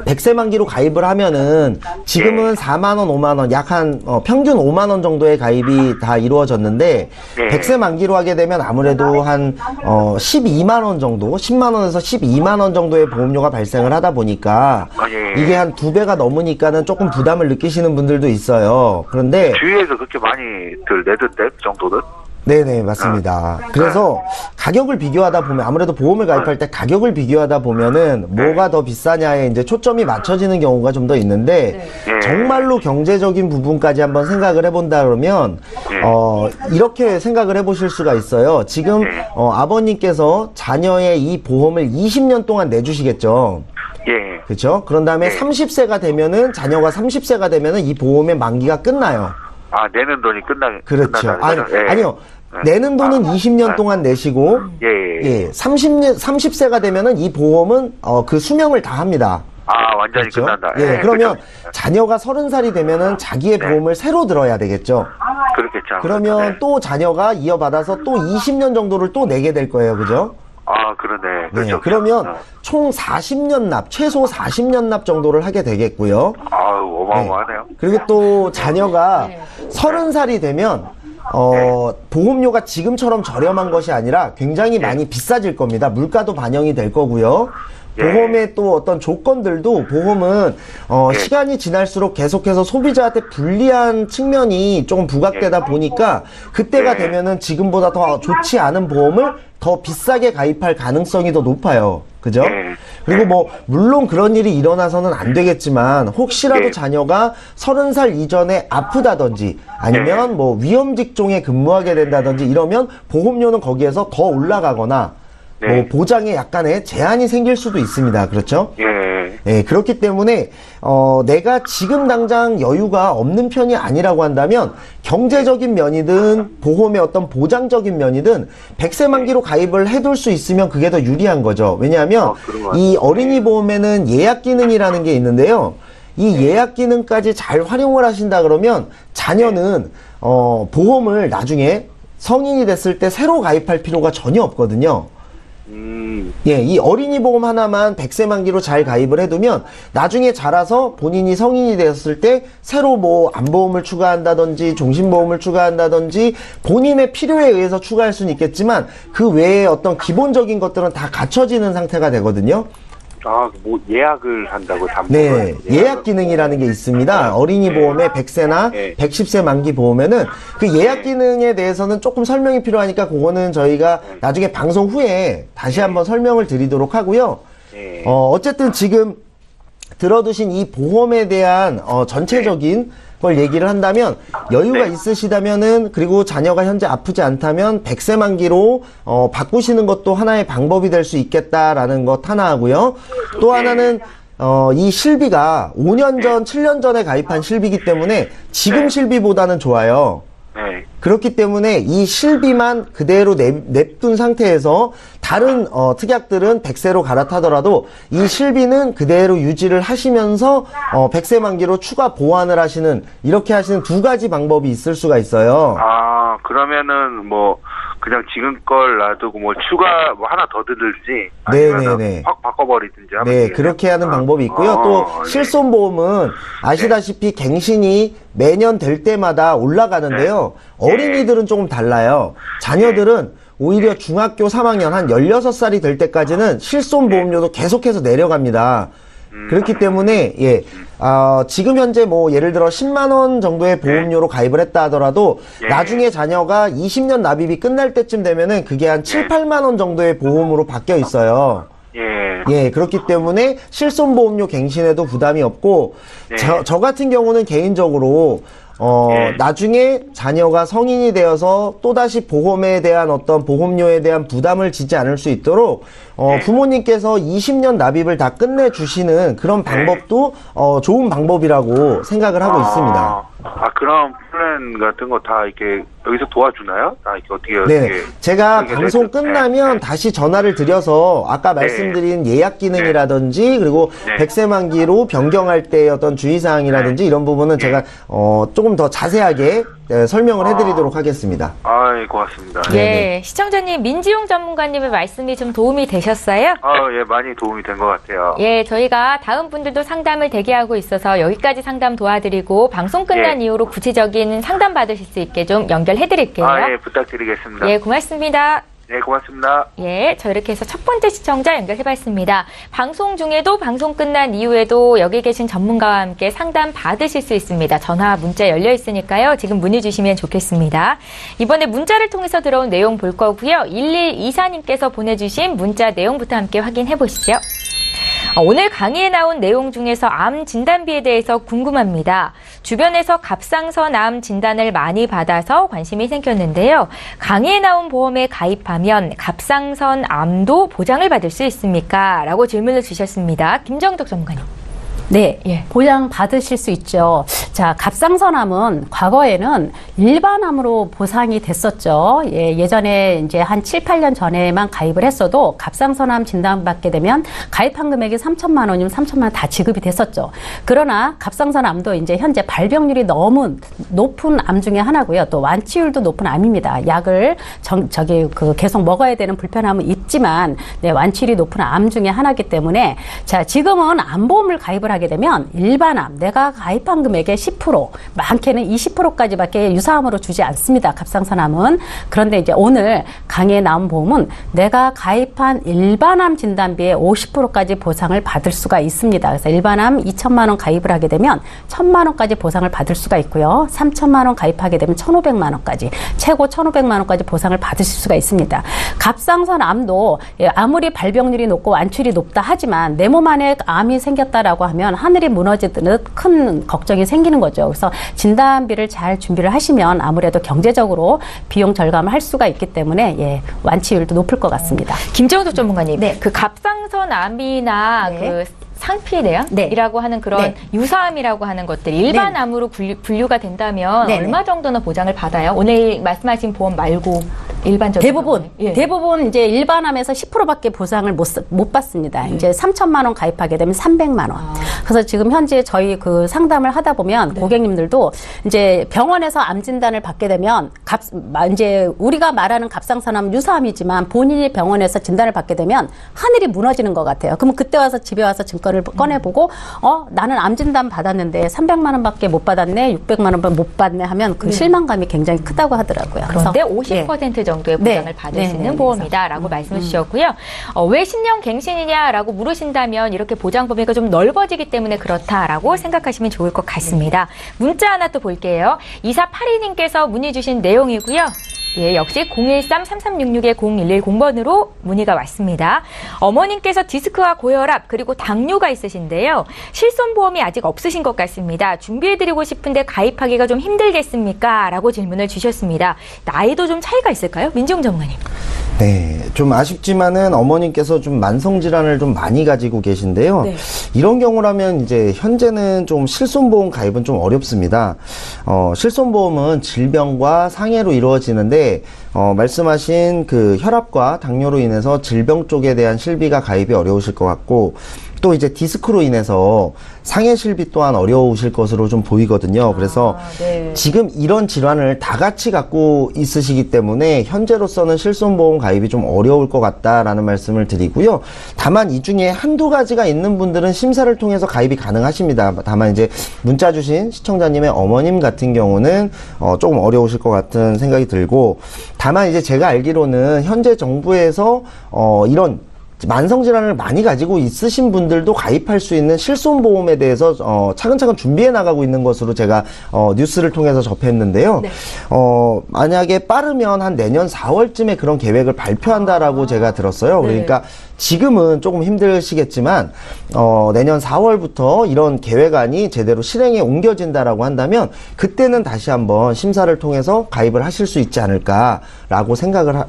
[SPEAKER 4] 100세 만기로 가입을 하면은 지금은 4만 원, 5만 원, 약 한 평균 5만 원 정도의 가입이 다 이루어졌는데,
[SPEAKER 3] 네.
[SPEAKER 4] 100세 만기로 하게 되면 아무래도 한 12만 원 정도, 10만 원에서 12만 원 정도의 보험료가 발생을 하다 보니까
[SPEAKER 3] 예.
[SPEAKER 4] 이게 한 2배가 넘으니까는 조금 부담을 느끼시는 분들도 있어요. 그런데
[SPEAKER 3] 주위에서 그렇게 많이들 내던데 그 정도는?
[SPEAKER 4] 네네, 맞습니다. 그래서 가격을 비교하다 보면, 아무래도 보험을 가입할 때 가격을 비교하다 보면은 뭐가 더 비싸냐에 이제 초점이 맞춰지는 경우가 좀 더 있는데,
[SPEAKER 3] 네.
[SPEAKER 4] 정말로 경제적인 부분까지 한번 생각을 해본다 그러면, 이렇게 생각을 해보실 수가 있어요. 지금, 아버님께서 자녀의 이 보험을 20년 동안 내주시겠죠.
[SPEAKER 3] 예.
[SPEAKER 4] 그렇죠? 그런 다음에 30세가 되면은, 자녀가 30세가 되면은 이 보험의 만기가 끝나요.
[SPEAKER 3] 내는 돈이
[SPEAKER 4] 그렇죠.
[SPEAKER 3] 끝나는 거죠? 예.
[SPEAKER 4] 아니요. 내는 돈은 20년 동안 내시고,
[SPEAKER 3] 예.
[SPEAKER 4] 30세가 되면은 이 보험은, 그 수명을 다 합니다.
[SPEAKER 3] 완전히
[SPEAKER 4] 그렇죠?
[SPEAKER 3] 끝난다.
[SPEAKER 4] 예, 그러면
[SPEAKER 3] 그렇죠.
[SPEAKER 4] 자녀가 30살이 되면은 자기의 보험을 새로 들어야 되겠죠.
[SPEAKER 3] 그렇겠죠.
[SPEAKER 4] 그러면
[SPEAKER 3] 네.
[SPEAKER 4] 또 자녀가 이어받아서 또 20년 정도를 또 내게 될 거예요. 그죠?
[SPEAKER 3] 그러네.
[SPEAKER 4] 네.
[SPEAKER 3] 그렇죠.
[SPEAKER 4] 그러면 총 40년 납, 최소 40년 납 정도를 하게 되겠고요.
[SPEAKER 3] 어마어마하네요.
[SPEAKER 4] 그리고 또 자녀가 30살이 되면 보험료가 지금처럼 저렴한 것이 아니라 굉장히 많이 비싸질 겁니다. 물가도 반영이 될 거고요. 보험의 또 어떤 조건들도 보험은 시간이 지날수록 계속해서 소비자한테 불리한 측면이 조금 부각되다 보니까 그때가 되면은 지금보다 더 좋지 않은 보험을 더 비싸게 가입할 가능성이 더 높아요. 그죠? 그리고 뭐 물론 그런 일이 일어나서는 안 되겠지만 혹시라도 자녀가 30살 이전에 아프다든지 아니면 뭐 위험 직종에 근무하게 된다든지 이러면 보험료는 거기에서 더 올라가거나 뭐 보장에 약간의 제한이 생길 수도 있습니다. 그렇죠? 예, 그렇기 때문에 내가 지금 당장 여유가 없는 편이 아니라고 한다면 경제적인 면이든 보험의 어떤 보장적인 면이든 100세 만기로 가입을 해둘 수 있으면 그게 더 유리한 거죠. 왜냐하면
[SPEAKER 3] 그런 것
[SPEAKER 4] 이 어린이 보험에는 예약 기능이라는 게 있는데요. 이 예약 기능까지 잘 활용을 하신다 그러면 자녀는 보험을 나중에 성인이 됐을 때 새로 가입할 필요가 전혀 없거든요. 예, 이 어린이 보험 하나만 100세 만기로 잘 가입을 해두면 나중에 자라서 본인이 성인이 되었을 때 새로 뭐 안보험을 추가한다든지 종신보험을 추가한다든지 본인의 필요에 의해서 추가할 수는 있겠지만 그 외에 어떤 기본적인 것들은 다 갖춰지는 상태가 되거든요.
[SPEAKER 3] 뭐 예약을 한다고
[SPEAKER 4] 네, 예약 기능이라는 게 있습니다. 어린이 보험에 100세나 110세 만기 보험에는 그 예약 기능에 대해서는 조금 설명이 필요하니까 그거는 저희가 나중에 방송 후에 다시 한번 설명을 드리도록 하고요. 어쨌든 지금 들어두신 이 보험에 대한 전체적인 걸 얘기를 한다면 여유가 있으시다면은 그리고 자녀가 현재 아프지 않다면 100세 만기로 바꾸시는 것도 하나의 방법이 될 수 있겠다라는 것 하나 하고요. 또 하나는 이 실비가 5년 전, 7년 전에 가입한 실비이기 때문에 지금 실비보다는 좋아요. 그렇기 때문에 이 실비만 그대로 냅둔 상태에서 다른 특약들은 100세로 갈아타더라도 이 실비는 그대로 유지를 하시면서 100세 만기로 추가 보완을 하시는 이렇게 하시는 두 가지 방법이 있을 수가 있어요.
[SPEAKER 3] 그러면은 뭐 그냥 지금 걸 놔두고 뭐 추가 뭐 하나 더 들을지 아니면 확 바꿔버리든지 하면
[SPEAKER 4] 네, 그렇게 하는 방법이 있고요. 또 실손보험은 아시다시피 갱신이 매년 될 때마다 올라가는데요. 어린이들은 조금 달라요. 자녀들은 오히려 중학교 3학년 한 16살이 될 때까지는 실손보험료도 계속해서 내려갑니다. 그렇기 때문에 지금 현재 뭐 예를 들어 10만 원 정도의 보험료로 가입을 했다 하더라도 나중에 자녀가 20년 납입이 끝날 때쯤 되면은 그게 한 7, 8만 원 정도의 보험으로 바뀌어 있어요. 그렇기 때문에 실손보험료 갱신에도 부담이 없고 저 같은 경우는 개인적으로 나중에 자녀가 성인이 되어서 또다시 보험에 대한 어떤 보험료에 대한 부담을 지지 않을 수 있도록 부모님께서 20년 납입을 다 끝내주시는 그런 방법도 좋은 방법이라고 생각을 하고 있습니다.
[SPEAKER 3] 그럼 플랜 같은 거 다 이렇게 여기서 도와주나요? 이렇게
[SPEAKER 4] 네, 제가 방송 끝나면 다시 전화를 드려서 아까 말씀드린 예약 기능이라든지 그리고 100세 만기로 변경할 때 어떤 주의사항이라든지 이런 부분은 제가 조금 더 자세하게 설명을 해드리도록 하겠습니다.
[SPEAKER 3] 고맙습니다.
[SPEAKER 1] 시청자님 민지용 전문가님의 말씀이 좀 도움이 되셨어요?
[SPEAKER 3] 많이 도움이 된 것 같아요.
[SPEAKER 1] 저희가 다음 분들도 상담을 대기하고 있어서 여기까지 상담 도와드리고 방송 끝난 이후로 구체적인 상담 받으실 수 있게 좀 연결해드릴게요.
[SPEAKER 3] 부탁드리겠습니다.
[SPEAKER 1] 고맙습니다.
[SPEAKER 3] 네, 고맙습니다.
[SPEAKER 1] 저 이렇게 해서 첫 번째 시청자 연결해봤습니다. 방송 중에도 방송 끝난 이후에도 여기 계신 전문가와 함께 상담 받으실 수 있습니다. 전화, 문자 열려 있으니까요. 지금 문의 주시면 좋겠습니다. 이번에 문자를 통해서 들어온 내용 볼 거고요. 1124님께서 보내주신 문자 내용부터 함께 확인해 보시죠. 오늘 강의에 나온 내용 중에서 암 진단비에 대해서 궁금합니다. 주변에서 갑상선 암 진단을 많이 받아서 관심이 생겼는데요. 강의에 나온 보험에 가입하면 갑상선 암도 보장을 받을 수 있습니까? 라고 질문을 주셨습니다. 김정덕 전문가님.
[SPEAKER 2] 네, 보장 받으실 수 있죠. 자, 갑상선암은 과거에는 일반암으로 보상이 됐었죠. 예전에 이제 한 7, 8년 전에만 가입을 했어도 갑상선암 진단받게 되면 가입한 금액이 3천만 원이면 3천만 원 다 지급이 됐었죠. 그러나 갑상선암도 이제 현재 발병률이 너무 높은 암 중에 하나고요. 또 완치율도 높은 암입니다. 약을 계속 먹어야 되는 불편함은 있지만 완치율이 높은 암 중에 하나이기 때문에 자, 지금은 암보험을 가입을 하게 되면 일반암, 내가 가입한 금액의 10%, 많게는 20%까지밖에 유사암으로 주지 않습니다. 갑상선암은. 그런데 이제 오늘 강의에 나온 보험은 내가 가입한 일반암 진단비의 50%까지 보상을 받을 수가 있습니다. 그래서 일반암 2천만 원 가입을 하게 되면 1,000만 원까지 보상을 받을 수가 있고요. 3천만 원 가입하게 되면 1,500만 원까지, 최고 1,500만 원까지 보상을 받으실 수가 있습니다. 갑상선암도 아무리 발병률이 높고 완치율이 높다 하지만 내 몸 안에 암이 생겼다라고 하면 하늘이 무너지듯 큰 걱정이 생기는 거죠. 그래서 진단비를 잘 준비를 하시면 아무래도 경제적으로 비용 절감을 할 수가 있기 때문에 완치율도 높을 것 같습니다.
[SPEAKER 1] 김정덕 전문가님, 그 갑상선암이나 그 상피내암이라고 하는 그런
[SPEAKER 2] 네.
[SPEAKER 1] 유사암이라고 하는 것들이 일반암으로 분류가 된다면
[SPEAKER 2] 네.
[SPEAKER 1] 얼마 정도는 보장을 받아요? 오늘 말씀하신 보험 말고 일반적으로
[SPEAKER 2] 대부분 이제 일반암에서 10%밖에 보상을 못 받습니다. 이제 3천만 원 가입하게 되면 300만 원. 그래서 지금 현재 저희 그 상담을 하다 보면 고객님들도 이제 병원에서 암 진단을 받게 되면 이제 우리가 말하는 갑상선암 유사암이지만 본인이 병원에서 진단을 받게 되면 하늘이 무너지는 것 같아요. 그러면 그때 와서 집에 와서 증권을 꺼내보고 나는 암 진단 받았는데 300만 원밖에 못 받았네, 600만 원 못 받네 하면 그 실망감이 굉장히 크다고 하더라고요.
[SPEAKER 1] 그런데 50% 정도의 보장을 받을 수 있는 보험이다라고 말씀을 주셨고요. 왜 10년 갱신이냐라고 물으신다면 이렇게 보장 범위가 좀 넓어지기 때문에 그렇다라고 생각하시면 좋을 것 같습니다. 문자 하나 또 볼게요. 2482님께서 문의 주신 내용이고요. 예, 역시 013-3366-0110번으로 문의가 왔습니다. 어머님께서 디스크와 고혈압 그리고 당뇨가 있으신데요. 실손보험이 아직 없으신 것 같습니다. 준비해드리고 싶은데 가입하기가 좀 힘들겠습니까? 라고 질문을 주셨습니다. 나이도 좀 차이가 있을까요? 민지용 전문가님.
[SPEAKER 4] 네, 좀 아쉽지만은 어머님께서 좀 만성질환을 좀 많이 가지고 계신데요.
[SPEAKER 1] 네.
[SPEAKER 4] 이런 경우라면 이제 현재는 좀 실손보험 가입은 좀 어렵습니다. 실손보험은 질병과 상해로 이루어지는데, 말씀하신 그 혈압과 당뇨로 인해서 질병 쪽에 대한 실비가 가입이 어려우실 것 같고, 또 이제 디스크로 인해서 상해 실비 또한 어려우실 것으로 좀 보이거든요. 그래서
[SPEAKER 1] 네.
[SPEAKER 4] 지금 이런 질환을 다 같이 갖고 있으시기 때문에 현재로서는 실손보험 가입이 좀 어려울 것 같다라는 말씀을 드리고요. 다만 이 중에 한두 가지가 있는 분들은 심사를 통해서 가입이 가능하십니다. 다만 이제 문자 주신 시청자님의 어머님 같은 경우는 조금 어려우실 것 같은 생각이 들고, 다만 이제 제가 알기로는 현재 정부에서 이런 만성질환을 많이 가지고 있으신 분들도 가입할 수 있는 실손보험에 대해서 차근차근 준비해 나가고 있는 것으로 제가 뉴스를 통해서 접했는데요.
[SPEAKER 1] 네.
[SPEAKER 4] 만약에 빠르면 한 내년 4월쯤에 그런 계획을 발표한다라고 제가 들었어요.
[SPEAKER 1] 네.
[SPEAKER 4] 그러니까 지금은 조금 힘드시겠지만 내년 4월부터 이런 계획안이 제대로 실행에 옮겨진다라고 한다면 그때는 다시 한번 심사를 통해서 가입을 하실 수 있지 않을까라고 생각을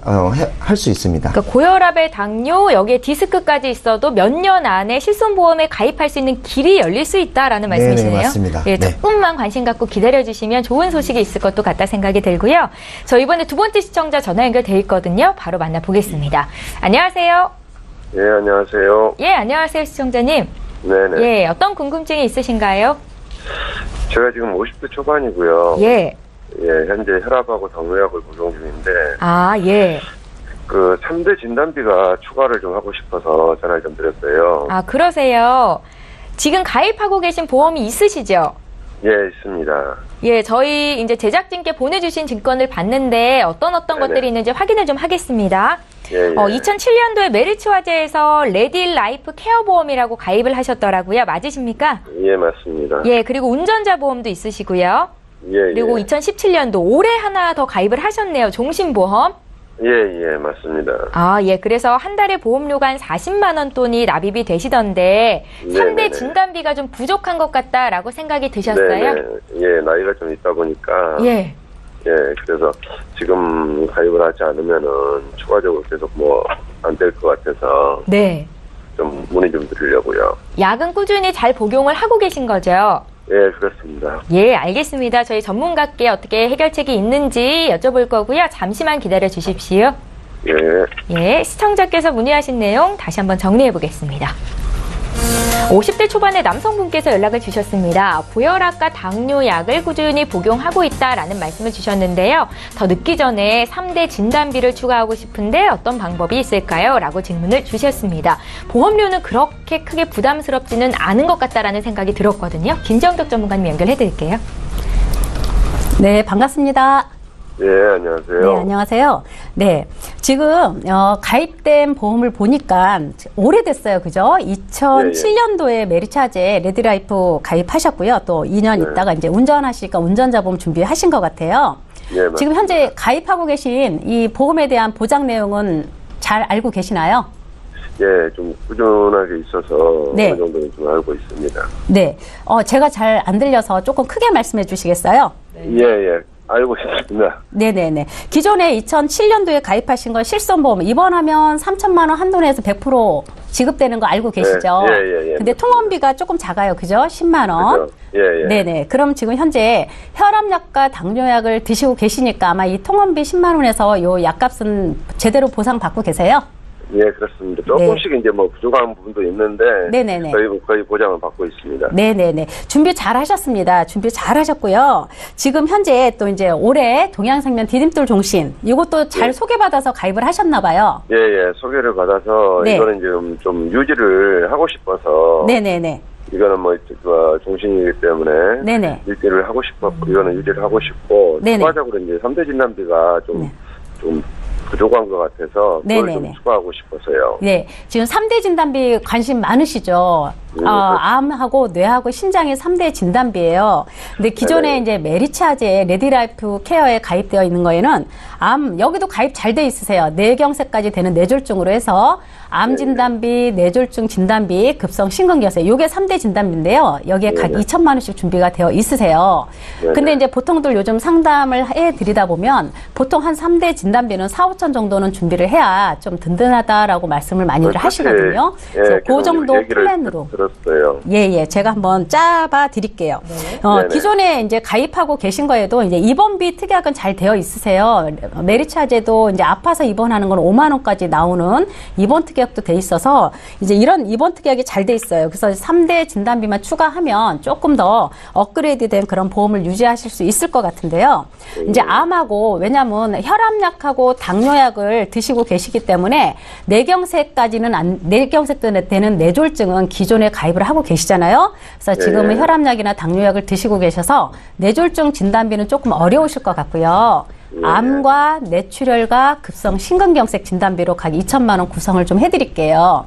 [SPEAKER 4] 할 수 있습니다.
[SPEAKER 1] 그러니까 고혈압에 당뇨, 여기에 디스크까지 있어도 몇 년 안에 실손보험에 가입할 수 있는 길이 열릴 수 있다라는 말씀이시네요.
[SPEAKER 4] 네네, 맞습니다.
[SPEAKER 1] 예,
[SPEAKER 4] 네.
[SPEAKER 1] 조금만 관심 갖고 기다려주시면 좋은 소식이 있을 것도 같다 생각이 들고요. 저 이번에 두 번째 시청자 전화 연결돼 있거든요. 바로 만나보겠습니다. 안녕하세요.
[SPEAKER 5] 예, 안녕하세요.
[SPEAKER 1] 예, 안녕하세요, 시청자님.
[SPEAKER 5] 네네.
[SPEAKER 1] 예, 어떤 궁금증이 있으신가요?
[SPEAKER 5] 제가 지금 50대 초반이고요.
[SPEAKER 1] 예.
[SPEAKER 5] 예, 현재 혈압하고 당뇨약을 복용 중인데,
[SPEAKER 1] 아, 예.
[SPEAKER 5] 그 3대 진단비가 추가를 좀 하고 싶어서 전화를 좀 드렸어요.
[SPEAKER 1] 아, 그러세요. 지금 가입하고 계신 보험이 있으시죠?
[SPEAKER 5] 예, 있습니다.
[SPEAKER 1] 예, 저희 이제 제작진께 보내주신 증권을 봤는데 어떤
[SPEAKER 5] 네네.
[SPEAKER 1] 것들이 있는지 확인을 좀 하겠습니다.
[SPEAKER 5] 예, 예.
[SPEAKER 1] 2007년도에 메리츠 화재에서 레딜 라이프 케어 보험이라고 가입을 하셨더라고요. 맞으십니까?
[SPEAKER 5] 예, 맞습니다.
[SPEAKER 1] 예, 그리고 운전자 보험도 있으시고요.
[SPEAKER 5] 예,
[SPEAKER 1] 그리고
[SPEAKER 5] 예.
[SPEAKER 1] 2017년도 올해 하나 더 가입을 하셨네요. 종신보험.
[SPEAKER 5] 예, 예, 맞습니다.
[SPEAKER 1] 아, 예. 그래서 한 달에 보험료가 한 40만 원 돈이 납입이 되시던데
[SPEAKER 5] 네네네.
[SPEAKER 1] 3대 진단비가 좀 부족한 것 같다라고 생각이 드셨어요?
[SPEAKER 5] 네네. 예, 나이가 좀 있다 보니까.
[SPEAKER 1] 예.
[SPEAKER 5] 예, 그래서 지금 가입을 하지 않으면은 추가적으로 계속 안 될 것 같아서
[SPEAKER 1] 네.
[SPEAKER 5] 좀 문의 좀 드리려고요.
[SPEAKER 1] 약은 꾸준히 잘 복용을 하고 계신 거죠?
[SPEAKER 5] 예, 그렇습니다.
[SPEAKER 1] 예, 알겠습니다. 저희 전문가께 어떻게 해결책이 있는지 여쭤볼 거고요. 잠시만 기다려 주십시오.
[SPEAKER 5] 예.
[SPEAKER 1] 예, 시청자께서 문의하신 내용 다시 한번 정리해 보겠습니다. 50대 초반의 남성분께서 연락을 주셨습니다. 고혈압과 당뇨약을 꾸준히 복용하고 있다라는 말씀을 주셨는데요. 더 늦기 전에 3대 진단비를 추가하고 싶은데 어떤 방법이 있을까요? 라고 질문을 주셨습니다. 보험료는 그렇게 크게 부담스럽지는 않은 것 같다라는 생각이 들었거든요. 김정덕 전문가님 연결해 드릴게요.
[SPEAKER 2] 네, 반갑습니다.
[SPEAKER 5] 예, 안녕하세요.
[SPEAKER 2] 네, 안녕하세요. 네, 지금 가입된 보험을 보니까 오래됐어요, 그죠? 2007년도에 메리차제 레드라이프 가입하셨고요. 또 2년
[SPEAKER 5] 네.
[SPEAKER 2] 있다가 이제 운전하시니까 운전자 보험 준비하신 것 같아요.
[SPEAKER 5] 예, 맞습니다.
[SPEAKER 2] 지금 현재 가입하고 계신 이 보험에 대한 보장 내용은 잘 알고 계시나요?
[SPEAKER 5] 예, 좀 꾸준하게 있어서
[SPEAKER 2] 네.
[SPEAKER 5] 어느 정도는 좀 알고 있습니다.
[SPEAKER 2] 네, 제가 잘 안 들려서 조금 크게 말씀해 주시겠어요?
[SPEAKER 5] 예, 예. 알고 있습니다.
[SPEAKER 2] 네네네. 기존에 2007년도에 가입하신 건 실손보험 입원하면 3천만 원 한도 내에서 100% 지급되는 거 알고 계시죠?
[SPEAKER 5] 예.
[SPEAKER 2] 근데 통원비가 조금 작아요. 그죠? 10만 원.
[SPEAKER 5] 그죠? 예.
[SPEAKER 2] 네네. 그럼 지금 현재 혈압약과 당뇨약을 드시고 계시니까 아마 이 통원비 10만 원에서 요 약값은 제대로 보상받고 계세요?
[SPEAKER 5] 예, 그렇습니다. 조금씩 이제 뭐 부족한 부분도 있는데
[SPEAKER 2] 네네네.
[SPEAKER 5] 거의 보장을 받고 있습니다.
[SPEAKER 2] 네네네. 준비 잘 하셨습니다. 준비 잘 하셨고요. 지금 현재 또 이제 올해 동양생명 디딤돌 종신 이것도 잘 소개받아서 가입을 하셨나 봐요.
[SPEAKER 5] 예. 소개를 받아서
[SPEAKER 2] 네.
[SPEAKER 5] 이거는 지금 좀 유지를 하고 싶어서
[SPEAKER 2] 네네네.
[SPEAKER 5] 이거는 뭐 종신이기 때문에
[SPEAKER 2] 네네.
[SPEAKER 5] 유지를 하고 싶었고 이거는 유지를 하고 싶고
[SPEAKER 2] 네네.
[SPEAKER 5] 추가적으로 이제 3대 진단비가 좀 부족한 것 같아서 그걸
[SPEAKER 2] 네네네.
[SPEAKER 5] 좀 추가하고 싶어서요.
[SPEAKER 2] 네, 지금 3대 진단비 관심 많으시죠? 암하고 뇌하고 신장이 3대 진단비예요. 근데 기존에
[SPEAKER 5] 네네.
[SPEAKER 2] 이제 메리차제 레디라이프 케어에 가입되어 있는 거에는 암 여기도 가입 잘 돼 있으세요. 뇌경색까지 되는 뇌졸중으로 해서 암 진단비, 뇌졸중 진단비, 급성 심근경색 요게 3대 진단비인데요. 여기에 각 2천만 원씩 준비가 되어 있으세요. 근데 이제 보통들 요즘 상담을 해 드리다 보면 보통 한 3대 진단비는 4, 5천 정도는 준비를 해야 좀 든든하다라고 말씀을 많이들 하시거든요. 그래서 그 정도 플랜으로.
[SPEAKER 5] 들었어요.
[SPEAKER 2] 예. 제가 한번 짜봐 드릴게요. 기존에 이제 가입하고 계신 거에도 이제 입원비 특약은 잘 되어 있으세요. 메리차제도 이제 아파서 입원하는 건 5만 원까지 나오는 입원 특약도 돼 있어서 이제 이런 입원 특약이 잘 돼 있어요. 그래서 3대 진단비만 추가하면 조금 더 업그레이드된 그런 보험을 유지하실 수 있을 것 같은데요. 이제 암하고 왜냐하면 혈압약하고 당뇨약을 드시고 계시기 때문에 뇌경색 되는 뇌졸중은 기존에 가입을 하고 계시잖아요. 그래서 지금은 혈압약이나 당뇨약을 드시고 계셔서 뇌졸중 진단비는 조금 어려우실 것 같고요. 암과 뇌출혈과 급성 심근경색 진단비로 각 2천만 원 구성을 좀 해드릴게요.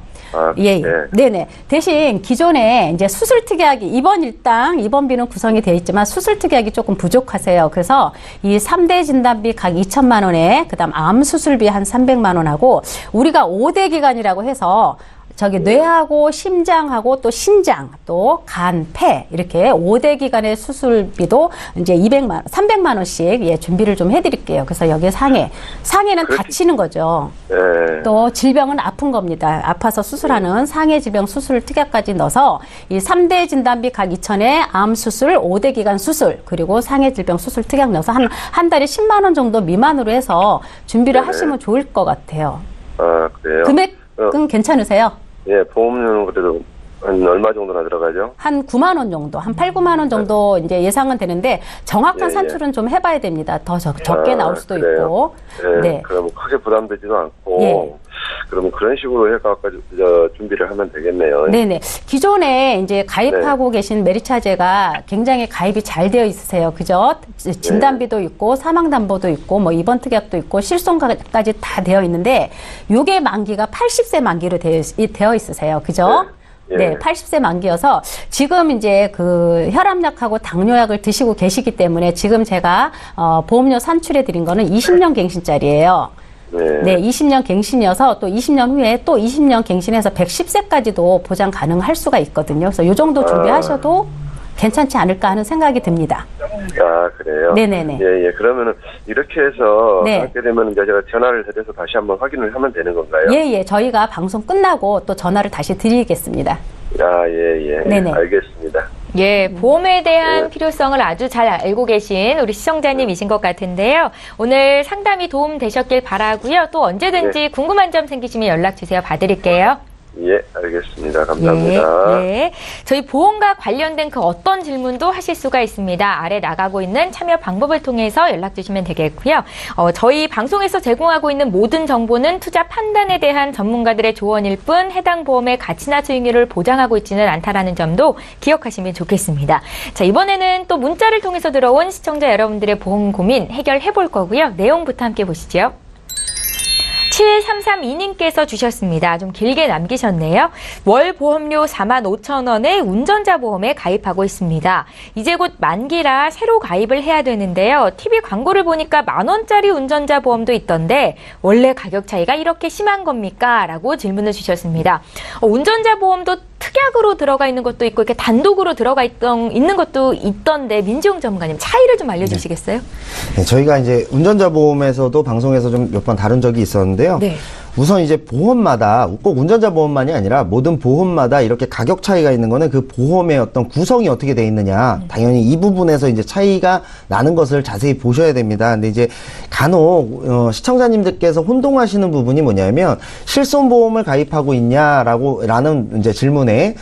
[SPEAKER 2] 네네. 대신 기존에 이제 수술 특약이 입원비는 구성이 되어 있지만 수술 특약이 조금 부족하세요. 그래서 이 3대 진단비 각 2천만 원에 그다음 암 수술비 한 300만 원하고 우리가 5대 기간이라고 해서 저기 뇌하고 심장하고 또 신장 또 간, 폐 이렇게 5대 기간의 수술비도 이제 300만 원씩 준비를 좀 해드릴게요. 그래서 여기에 상해는 다치는 거죠. 또 질병은 아픈 겁니다. 아파서 수술하는 상해 질병 수술 특약까지 넣어서 이 3대 진단비 각 2천에 암 수술, 5대 기간 수술 그리고 상해 질병 수술 특약 넣어서 한 달에 10만 원 정도 미만으로 해서 준비를 하시면 좋을 것 같아요.
[SPEAKER 5] 아, 그래요?
[SPEAKER 2] 금액은 괜찮으세요?
[SPEAKER 5] 예, 보험료는 그래도 한 얼마 정도나 들어가죠?
[SPEAKER 2] 한 9만 원 정도, 한 8, 9만 원 정도 이제 예상은 되는데 정확한 산출은 좀 해봐야 됩니다. 더 적게 나올 수도 있고.
[SPEAKER 5] 네. 그럼 크게 부담되지도 않고. 그러면 그런 식으로 해가지고 준비를 하면 되겠네요.
[SPEAKER 2] 네네. 기존에 이제 가입하고 계신 메리차제가 굉장히 가입이 잘 되어 있으세요. 그죠? 진단비도 있고 사망담보도 있고 뭐 입원 특약도 있고 실손까지 다 되어 있는데 요게 만기가 80세 만기로 되어 있으세요. 그죠? 네, 80세 만기여서 지금 이제 그 혈압약하고 당뇨약을 드시고 계시기 때문에 지금 제가 보험료 산출해 드린 거는 20년 갱신짜리예요. 네, 20년 갱신이어서 또 20년 후에 또 20년 갱신해서 110세까지도 보장 가능할 수가 있거든요. 그래서 이 정도 준비하셔도 괜찮지 않을까 하는 생각이 듭니다.
[SPEAKER 5] 아, 그래요?
[SPEAKER 2] 네네네.
[SPEAKER 5] 그러면은 이렇게 해서 하게 되면 이제 제가 전화를 드려서 다시 한번 확인을 하면 되는 건가요?
[SPEAKER 2] 저희가 방송 끝나고 또 전화를 다시 드리겠습니다.
[SPEAKER 5] 아, 네네. 알겠습니다.
[SPEAKER 1] 보험에 대한 필요성을 아주 잘 알고 계신 우리 시청자님이신 것 같은데요. 오늘 상담이 도움 되셨길 바라고요. 또 언제든지 궁금한 점 생기시면 연락 주세요. 봐드릴게요.
[SPEAKER 5] 알겠습니다. 감사합니다.
[SPEAKER 1] 저희 보험과 관련된 그 어떤 질문도 하실 수가 있습니다. 아래 나가고 있는 참여 방법을 통해서 연락 주시면 되겠고요. 저희 방송에서 제공하고 있는 모든 정보는 투자 판단에 대한 전문가들의 조언일 뿐 해당 보험의 가치나 수익률을 보장하고 있지는 않다라는 점도 기억하시면 좋겠습니다. 자, 이번에는 또 문자를 통해서 들어온 시청자 여러분들의 보험 고민 해결해 볼 거고요. 내용부터 함께 보시죠. 7332님께서 주셨습니다. 좀 길게 남기셨네요. 월 보험료 45,000원에 운전자 보험에 가입하고 있습니다. 이제 곧 만기라 새로 가입을 해야 되는데요. TV 광고를 보니까 10,000원짜리 운전자 보험도 있던데 원래 가격 차이가 이렇게 심한 겁니까? 라고 질문을 주셨습니다. 운전자 보험도 특약으로 들어가 있는 것도 있고 이렇게 단독으로 들어가 있는 것도 있던데 민지용 전문가님 차이를 좀 알려주시겠어요?
[SPEAKER 4] 네, 저희가 이제 운전자 보험에서도 방송에서 좀 몇 번 다룬 적이 있었는데요.
[SPEAKER 1] 네.
[SPEAKER 4] 우선 이제 보험마다 꼭 운전자 보험만이 아니라 모든 보험마다 이렇게 가격 차이가 있는 거는 그 보험의 어떤 구성이 어떻게 돼 있느냐. 당연히 이 부분에서 이제 차이가 나는 것을 자세히 보셔야 됩니다. 근데 이제 간혹 시청자님들께서 혼동하시는 부분이 뭐냐면 실손보험을 가입하고 있냐라는 이제 질문에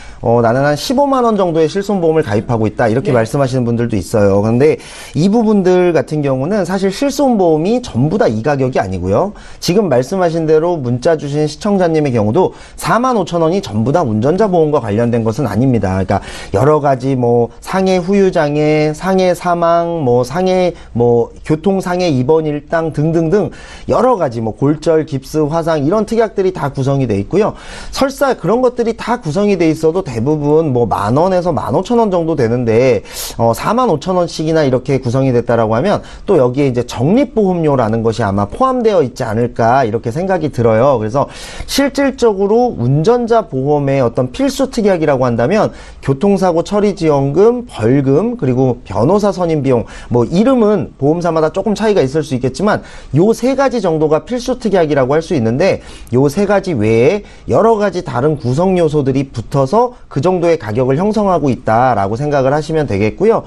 [SPEAKER 4] 나는 한 15만 원 정도의 실손보험을 가입하고 있다 이렇게 말씀하시는 분들도 있어요. 그런데 이 부분들 같은 경우는 사실 실손보험이 전부 다 이 가격이 아니고요. 지금 말씀하신 대로 문자 주신 시청자님의 경우도 45,000원이 전부 다 운전자 보험과 관련된 것은 아닙니다. 그러니까 여러 가지 뭐 상해 후유장애, 상해 사망, 뭐 상해 뭐 교통상해 입원 일당 등등등 여러 가지 뭐 골절, 깁스, 화상 이런 특약들이 다 구성이 돼 있고요. 설사 그런 것들이 다 구성이 돼 있어도 대부분 뭐 10,000원에서 15,000원 정도 되는데 45,000원씩이나 이렇게 구성이 됐다라고 하면 또 여기에 이제 적립보험료라는 것이 아마 포함되어 있지 않을까 이렇게 생각이 들어요. 그래서 실질적으로 운전자 보험의 어떤 필수 특약이라고 한다면 교통사고 처리지원금, 벌금, 그리고 변호사 선임 비용, 뭐 이름은 보험사마다 조금 차이가 있을 수 있겠지만 요 세 가지 정도가 필수 특약이라고 할 수 있는데 요 세 가지 외에 여러 가지 다른 구성 요소들이 붙어서 그 정도의 가격을 형성하고 있다라고 생각을 하시면 되겠고요.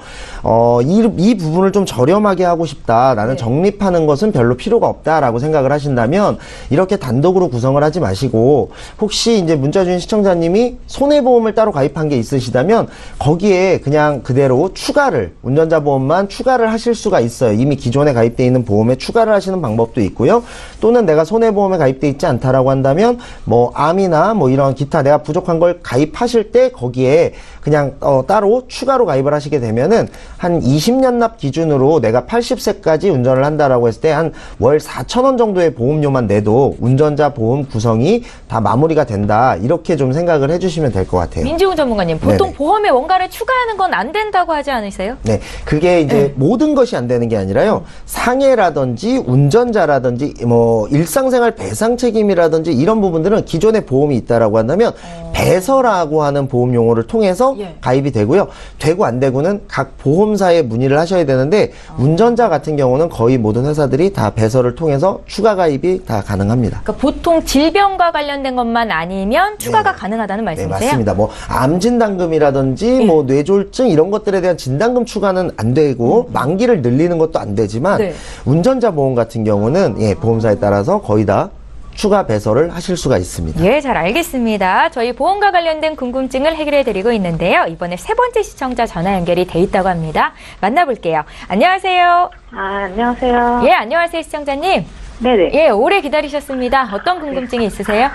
[SPEAKER 4] 이 부분을 좀 저렴하게 하고 싶다. 나는 적립하는 것은 별로 필요가 없다라고 생각을 하신다면 이렇게 단독으로 구성을 하지 마시고 혹시 이제 문자 주신 시청자님이 손해보험을 따로 가입한 게 있으시다면 거기에 그냥 그대로 추가를 운전자 보험만 추가를 하실 수가 있어요. 이미 기존에 가입되어 있는 보험에 추가를 하시는 방법도 있고요. 또는 내가 손해보험에 가입되어 있지 않다라고 한다면 뭐 암이나 뭐 이런 기타 내가 부족한 걸 가입하실 때 거기에 그냥 따로 추가로 가입을 하시게 되면은 한 20년 납 기준으로 내가 80세까지 운전을 한다라고 했을 때 한 월 4,000원 정도의 보험료만 내도 운전자 보험 구성이 다 마무리가 된다. 이렇게 좀 생각을 해주시면 될 것 같아요.
[SPEAKER 1] 민지용 전문가님, 보통
[SPEAKER 4] 네네.
[SPEAKER 1] 보험에 뭔가를 추가하는 건 안 된다고 하지 않으세요?
[SPEAKER 4] 네, 그게 이제 모든 것이 안 되는 게 아니라요. 상해라든지 운전자라든지 뭐 일상생활 배상 책임이라든지 이런 부분들은 기존에 보험이 있다라고 한다면 배서라고 하는 보험 용어를 통해서 가입이 되고요. 되고 안 되고는 각 보험사에 문의를 하셔야 되는데 운전자 같은 경우는 거의 모든 회사들이 다 배서를 통해서 추가 가입이 다 가능합니다.
[SPEAKER 1] 그러니까 보통 질병과 관련된 것만 아니면 추가가 가능하다는
[SPEAKER 4] 네,
[SPEAKER 1] 말씀이세요?
[SPEAKER 4] 맞습니다. 뭐 암 진단금이라든지 뭐 뇌졸중 이런 것들에 대한 진단금 추가는 안 되고 만기를 늘리는 것도 안 되지만 운전자 보험 같은 경우는 보험사에 따라서 거의 다 추가 배서를 하실 수가 있습니다.
[SPEAKER 1] 예, 잘 알겠습니다. 저희 보험과 관련된 궁금증을 해결해드리고 있는데요. 이번에 세 번째 시청자 전화 연결이 돼 있다고 합니다. 만나볼게요. 안녕하세요.
[SPEAKER 6] 안녕하세요.
[SPEAKER 1] 예, 안녕하세요, 시청자님.
[SPEAKER 6] 네네.
[SPEAKER 1] 예, 오래 기다리셨습니다. 어떤 궁금증이 있으세요?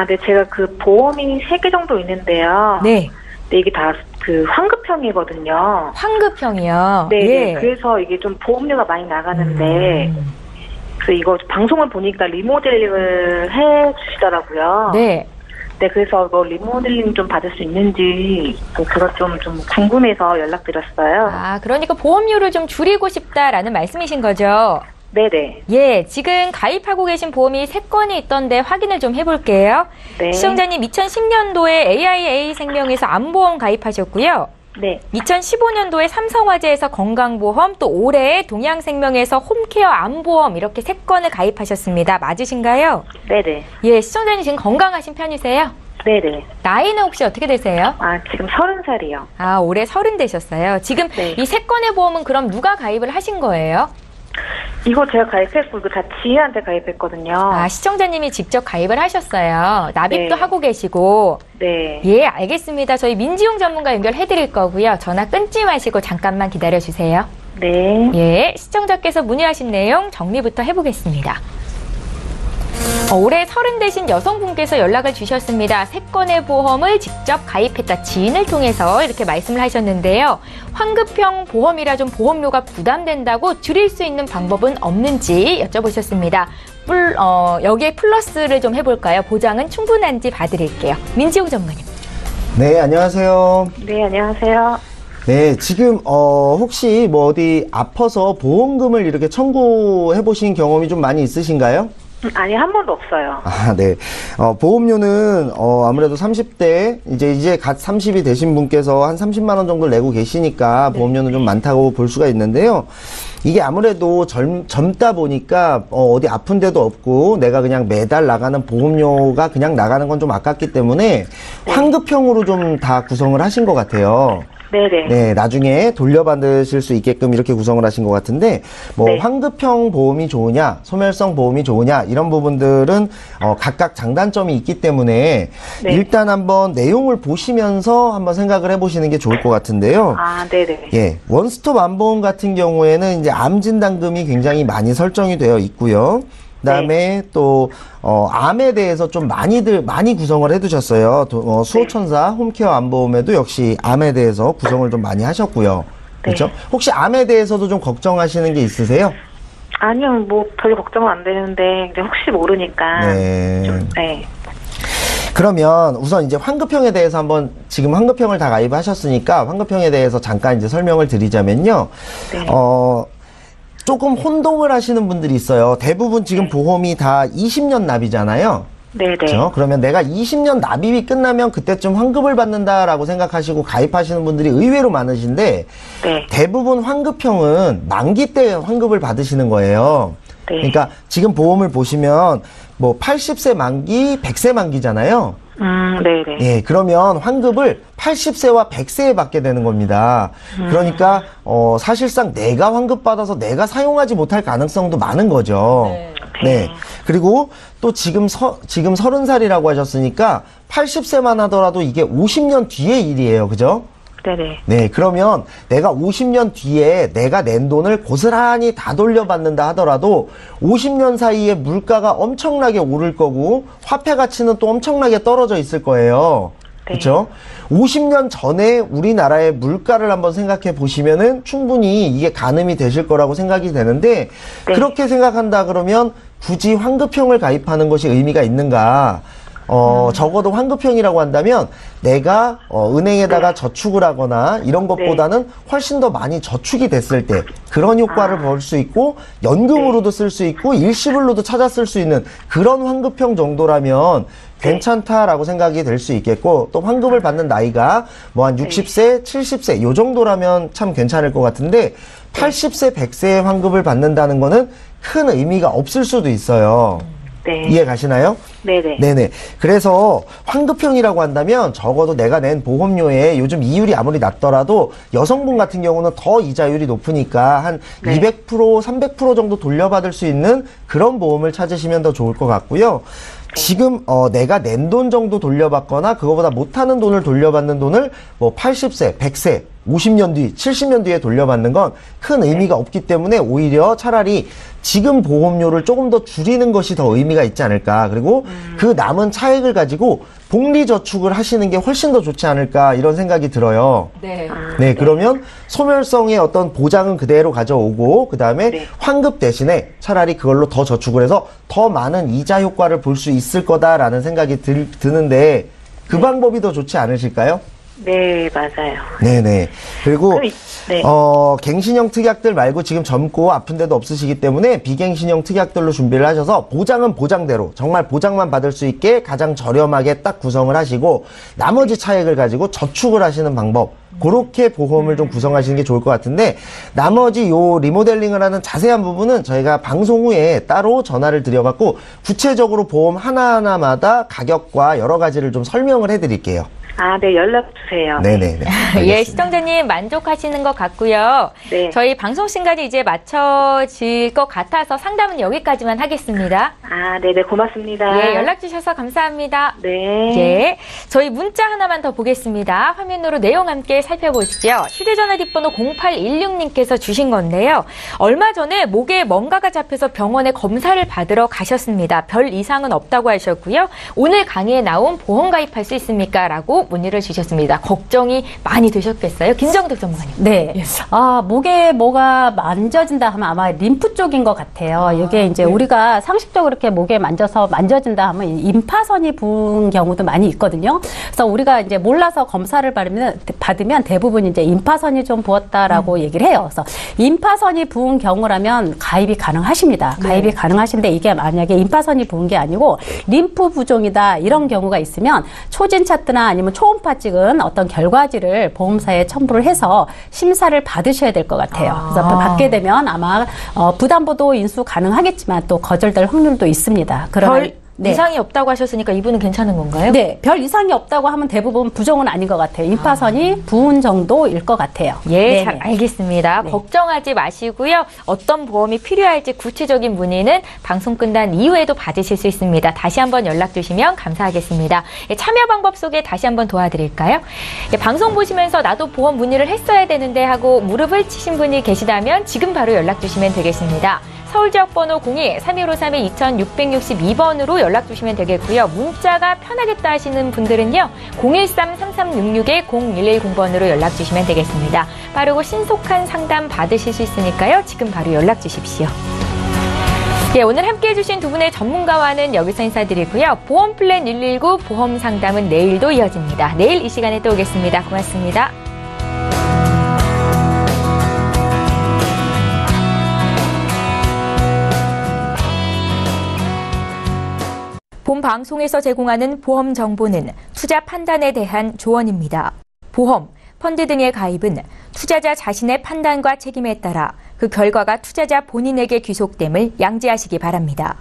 [SPEAKER 6] 네, 제가 그 보험이 3개 정도 있는데요.
[SPEAKER 1] 네.
[SPEAKER 6] 네, 이게 다 그 환급형이거든요.
[SPEAKER 1] 환급형이요.
[SPEAKER 6] 네,
[SPEAKER 1] 예.
[SPEAKER 6] 그래서 이게 좀 보험료가 많이 나가는데, 그래서 이거 방송을 보니까 리모델링을 해 주시더라고요.
[SPEAKER 1] 네.
[SPEAKER 6] 네, 그래서 뭐 리모델링 좀 받을 수 있는지, 그거 좀 궁금해서 연락드렸어요.
[SPEAKER 1] 그러니까 보험료를 좀 줄이고 싶다라는 말씀이신 거죠?
[SPEAKER 6] 네네.
[SPEAKER 1] 예, 지금 가입하고 계신 보험이 3건이 있던데 확인을 좀 해볼게요.
[SPEAKER 6] 네.
[SPEAKER 1] 시청자님 2010년도에 AIA 생명에서 암보험 가입하셨고요.
[SPEAKER 6] 네.
[SPEAKER 1] 2015년도에 삼성화재에서 건강보험, 또 올해 동양생명에서 홈케어 암보험 이렇게 3건을 가입하셨습니다. 맞으신가요?
[SPEAKER 6] 네네.
[SPEAKER 1] 예, 시청자님 지금 건강하신 편이세요?
[SPEAKER 6] 네네.
[SPEAKER 1] 나이는 혹시 어떻게 되세요?
[SPEAKER 6] 지금 30살이요.
[SPEAKER 1] 올해 30 되셨어요. 지금
[SPEAKER 6] 네.
[SPEAKER 1] 이 3건의 보험은 그럼 누가 가입을 하신 거예요?
[SPEAKER 6] 이거 제가 가입했고, 이거 다 지혜한테 가입했거든요.
[SPEAKER 1] 시청자님이 직접 가입을 하셨어요. 납입도
[SPEAKER 6] 네.
[SPEAKER 1] 하고 계시고.
[SPEAKER 6] 네.
[SPEAKER 1] 예, 알겠습니다. 저희 민지용 전문가 연결해 드릴 거고요. 전화 끊지 마시고 잠깐만 기다려 주세요.
[SPEAKER 6] 네.
[SPEAKER 1] 예, 시청자께서 문의하신 내용 정리부터 해보겠습니다. 올해 30 되신 여성분께서 연락을 주셨습니다. 3건의 보험을 직접 가입했다. 지인을 통해서 이렇게 말씀을 하셨는데요. 환급형 보험이라 좀 보험료가 부담된다고 줄일 수 있는 방법은 없는지 여쭤보셨습니다. 여기에 플러스를 좀 해볼까요? 보장은 충분한지 봐드릴게요. 민지용 전문가님.
[SPEAKER 4] 네, 안녕하세요.
[SPEAKER 6] 네, 안녕하세요.
[SPEAKER 4] 네, 지금 혹시 뭐 어디 아파서 보험금을 이렇게 청구해 보신 경험이 좀 많이 있으신가요?
[SPEAKER 6] 아니, 한 번도 없어요.
[SPEAKER 4] 아, 네. 보험료는, 아무래도 30대, 이제 갓 30이 되신 분께서 한 30만 원 정도 내고 계시니까 보험료는 좀 많다고 볼 수가 있는데요. 이게 아무래도 젊다 보니까, 어디 아픈 데도 없고, 내가 그냥 매달 나가는 보험료가 그냥 나가는 건 좀 아깝기 때문에, 환급형으로 좀 다 구성을 하신 것 같아요.
[SPEAKER 6] 네네.
[SPEAKER 4] 네, 나중에 돌려받으실 수 있게끔 이렇게 구성을 하신 것 같은데,
[SPEAKER 6] 네.
[SPEAKER 4] 환급형 보험이 좋으냐, 소멸성 보험이 좋으냐, 이런 부분들은, 각각 장단점이 있기 때문에,
[SPEAKER 6] 네.
[SPEAKER 4] 일단 한번 내용을 보시면서 한번 생각을 해보시는 게 좋을 것 같은데요.
[SPEAKER 6] 아, 네네.
[SPEAKER 4] 예, 원스톱 암보험 같은 경우에는 이제 암 진단금이 굉장히 많이 설정이 되어 있고요. 그다음에 또 암에 대해서 좀 많이 구성을 해두셨어요. 수호천사 홈케어 암보험에도 역시 암에 대해서 구성을 좀 많이 하셨고요. 그렇죠? 혹시 암에 대해서도 좀 걱정하시는 게 있으세요?
[SPEAKER 6] 아니요, 뭐, 별 걱정은 안 되는데, 그냥 혹시 모르니까.
[SPEAKER 4] 네.
[SPEAKER 6] 좀, 네.
[SPEAKER 4] 그러면 우선 이제 환급형에 대해서 한번 지금 환급형을 다 가입하셨으니까 환급형에 대해서 잠깐 이제 설명을 드리자면요.
[SPEAKER 6] 네.
[SPEAKER 4] 조금 혼동을 하시는 분들이 있어요. 대부분 지금 보험이 다 20년 납이잖아요.
[SPEAKER 6] 네네.
[SPEAKER 4] 그렇죠? 그러면 내가 20년 납입이 끝나면 그때쯤 환급을 받는다라고 생각하시고 가입하시는 분들이 의외로 많으신데
[SPEAKER 6] 네.
[SPEAKER 4] 대부분 환급형은 만기 때 환급을 받으시는 거예요.
[SPEAKER 6] 네.
[SPEAKER 4] 그러니까 지금 보험을 보시면 뭐 80세 만기, 100세 만기잖아요.
[SPEAKER 6] 네네.
[SPEAKER 4] 예, 그러면 환급을 80세와 100세에 받게 되는 겁니다. 그러니까 사실상 내가 환급받아서 내가 사용하지 못할 가능성도 많은 거죠. 네. 그리고 또 지금 30살이라고 하셨으니까 80세만 하더라도 이게 50년 뒤의 일이에요. 그죠?
[SPEAKER 6] 네네.
[SPEAKER 4] 네, 그러면 내가 50년 뒤에 내가 낸 돈을 고스란히 다 돌려받는다 하더라도 50년 사이에 물가가 엄청나게 오를 거고 화폐 가치는 또 엄청나게 떨어져 있을 거예요.
[SPEAKER 6] 네.
[SPEAKER 4] 그렇죠? 50년 전에 우리나라의 물가를 한번 생각해 보시면은 충분히 이게 가늠이 되실 거라고 생각이 되는데
[SPEAKER 6] 네.
[SPEAKER 4] 그렇게 생각한다 그러면 굳이 환급형을 가입하는 것이 의미가 있는가? 적어도 환급형이라고 한다면 내가 은행에다가 저축을 하거나 이런 것보다는 훨씬 더 많이 저축이 됐을 때 그런 효과를 볼 수 있고 연금으로도 쓸 수 있고 일시불로도 찾아 쓸 수 있는 그런 환급형 정도라면 괜찮다라고 생각이 될 수 있겠고 또 환급을 받는 나이가 뭐 한 60세, 70세 요 정도라면 참 괜찮을 것 같은데 80세, 100세의 환급을 받는다는 거는 큰 의미가 없을 수도 있어요.
[SPEAKER 6] 네.
[SPEAKER 4] 이해 가시나요?
[SPEAKER 6] 네네.
[SPEAKER 4] 네네. 그래서 환급형이라고 한다면 적어도 내가 낸 보험료에 요즘 이율이 아무리 낮더라도 여성분 같은 경우는 더 이자율이 높으니까 한 200%, 300% 정도 돌려받을 수 있는 그런 보험을 찾으시면 더 좋을 것 같고요. 지금 내가 낸 돈 정도 돌려받거나 그거보다 못하는 돈을 돌려받는 돈을 뭐 80세, 100세, 50년 뒤, 70년 뒤에 돌려받는 건 큰 의미가 없기 때문에 오히려 차라리 지금 보험료를 조금 더 줄이는 것이 더 의미가 있지 않을까. 그리고 그 남은 차액을 가지고 복리저축을 하시는 게 훨씬 더 좋지 않을까 이런 생각이 들어요.
[SPEAKER 1] 네.
[SPEAKER 4] 네, 그러면 소멸성의 어떤 보장은 그대로 가져오고 그 다음에
[SPEAKER 6] 네.
[SPEAKER 4] 환급 대신에 차라리 그걸로 더 저축을 해서 더 많은 이자 효과를 볼 수 있을 거다라는 생각이 드는데 그 방법이 더 좋지 않으실까요?
[SPEAKER 6] 네, 맞아요.
[SPEAKER 4] 네네. 그리고
[SPEAKER 6] 네.
[SPEAKER 4] 갱신형 특약들 말고 지금 젊고 아픈 데도 없으시기 때문에 비갱신형 특약들로 준비를 하셔서 보장은 보장대로 정말 보장만 받을 수 있게 가장 저렴하게 딱 구성을 하시고 나머지 차액을 가지고 저축을 하시는 방법 그렇게 보험을 좀 구성하시는 게 좋을 것 같은데 나머지 요 리모델링을 하는 자세한 부분은 저희가 방송 후에 따로 전화를 드려갖고 구체적으로 보험 하나하나마다 가격과 여러 가지를 좀 설명을 해드릴게요.
[SPEAKER 6] 아, 네, 연락 주세요.
[SPEAKER 4] 네네네.
[SPEAKER 1] 예, 시청자님 만족하시는 것 같고요.
[SPEAKER 6] 네.
[SPEAKER 1] 저희 방송 시간이 이제 맞춰질 것 같아서 상담은 여기까지만 하겠습니다.
[SPEAKER 6] 아, 네네, 고맙습니다.
[SPEAKER 1] 예, 연락 주셔서 감사합니다.
[SPEAKER 6] 네.
[SPEAKER 1] 예, 저희 문자 하나만 더 보겠습니다. 화면으로 내용 함께 살펴보시죠. 휴대전화 뒷번호 0816님께서 주신 건데요. 얼마 전에 목에 뭔가가 잡혀서 병원에 검사를 받으러 가셨습니다. 별 이상은 없다고 하셨고요. 오늘 강의에 나온 보험 가입할 수 있습니까? 라고 문의를 주셨습니다. 걱정이 많이 되셨겠어요? 김정덕 전문가님.
[SPEAKER 2] 네. 목에 뭐가 만져진다 하면 아마 림프 쪽인 것 같아요. 이게 이제 우리가 상식적으로 이렇게 목에 만져진다 하면 임파선이 부은 경우도 많이 있거든요. 그래서 우리가 이제 몰라서 검사를 받으면 대부분 이제 임파선이 좀 부었다라고 얘기를 해요. 그래서 임파선이 부은 경우라면 가입이 가능하십니다. 가입이 가능하신데 이게 만약에 임파선이 부은 게 아니고 림프 부종이다 이런 경우가 있으면 초진 차트나 아니면 초음파 찍은 어떤 결과지를 보험사에 첨부를 해서 심사를 받으셔야 될 것 같아요. 그래서 받게 되면 아마 부담보도 인수 가능하겠지만 또 거절될 확률도 있습니다. 그러나
[SPEAKER 1] 이상이 없다고 하셨으니까 이분은 괜찮은 건가요?
[SPEAKER 2] 네, 별 이상이 없다고 하면 대부분 부종은 아닌 것 같아요. 임파선이 부은 정도일 것 같아요.
[SPEAKER 1] 예, 잘 알겠습니다. 걱정하지 마시고요. 어떤 보험이 필요할지 구체적인 문의는 방송 끝난 이후에도 받으실 수 있습니다. 다시 한번 연락 주시면 감사하겠습니다. 참여 방법 소개 다시 한번 도와드릴까요? 방송 보시면서 나도 보험 문의를 했어야 되는데 하고 무릎을 치신 분이 계시다면 지금 바로 연락 주시면 되겠습니다. 서울지역번호 02-3262-2662번으로 연락 주시면 되겠고요. 문자가 편하겠다 하시는 분들은요. 013-3366-0110번으로 연락 주시면 되겠습니다. 빠르고 신속한 상담 받으실 수 있으니까요. 지금 바로 연락 주십시오. 예, 오늘 함께해 주신 두 분의 전문가와는 여기서 인사드리고요. 보험플랜 119 보험 상담은 내일도 이어집니다. 내일 이 시간에 또 오겠습니다. 고맙습니다. 본 방송에서 제공하는 보험 정보는 투자 판단에 대한 조언입니다. 보험, 펀드 등의 가입은 투자자 자신의 판단과 책임에 따라 그 결과가 투자자 본인에게 귀속됨을 양지하시기 바랍니다.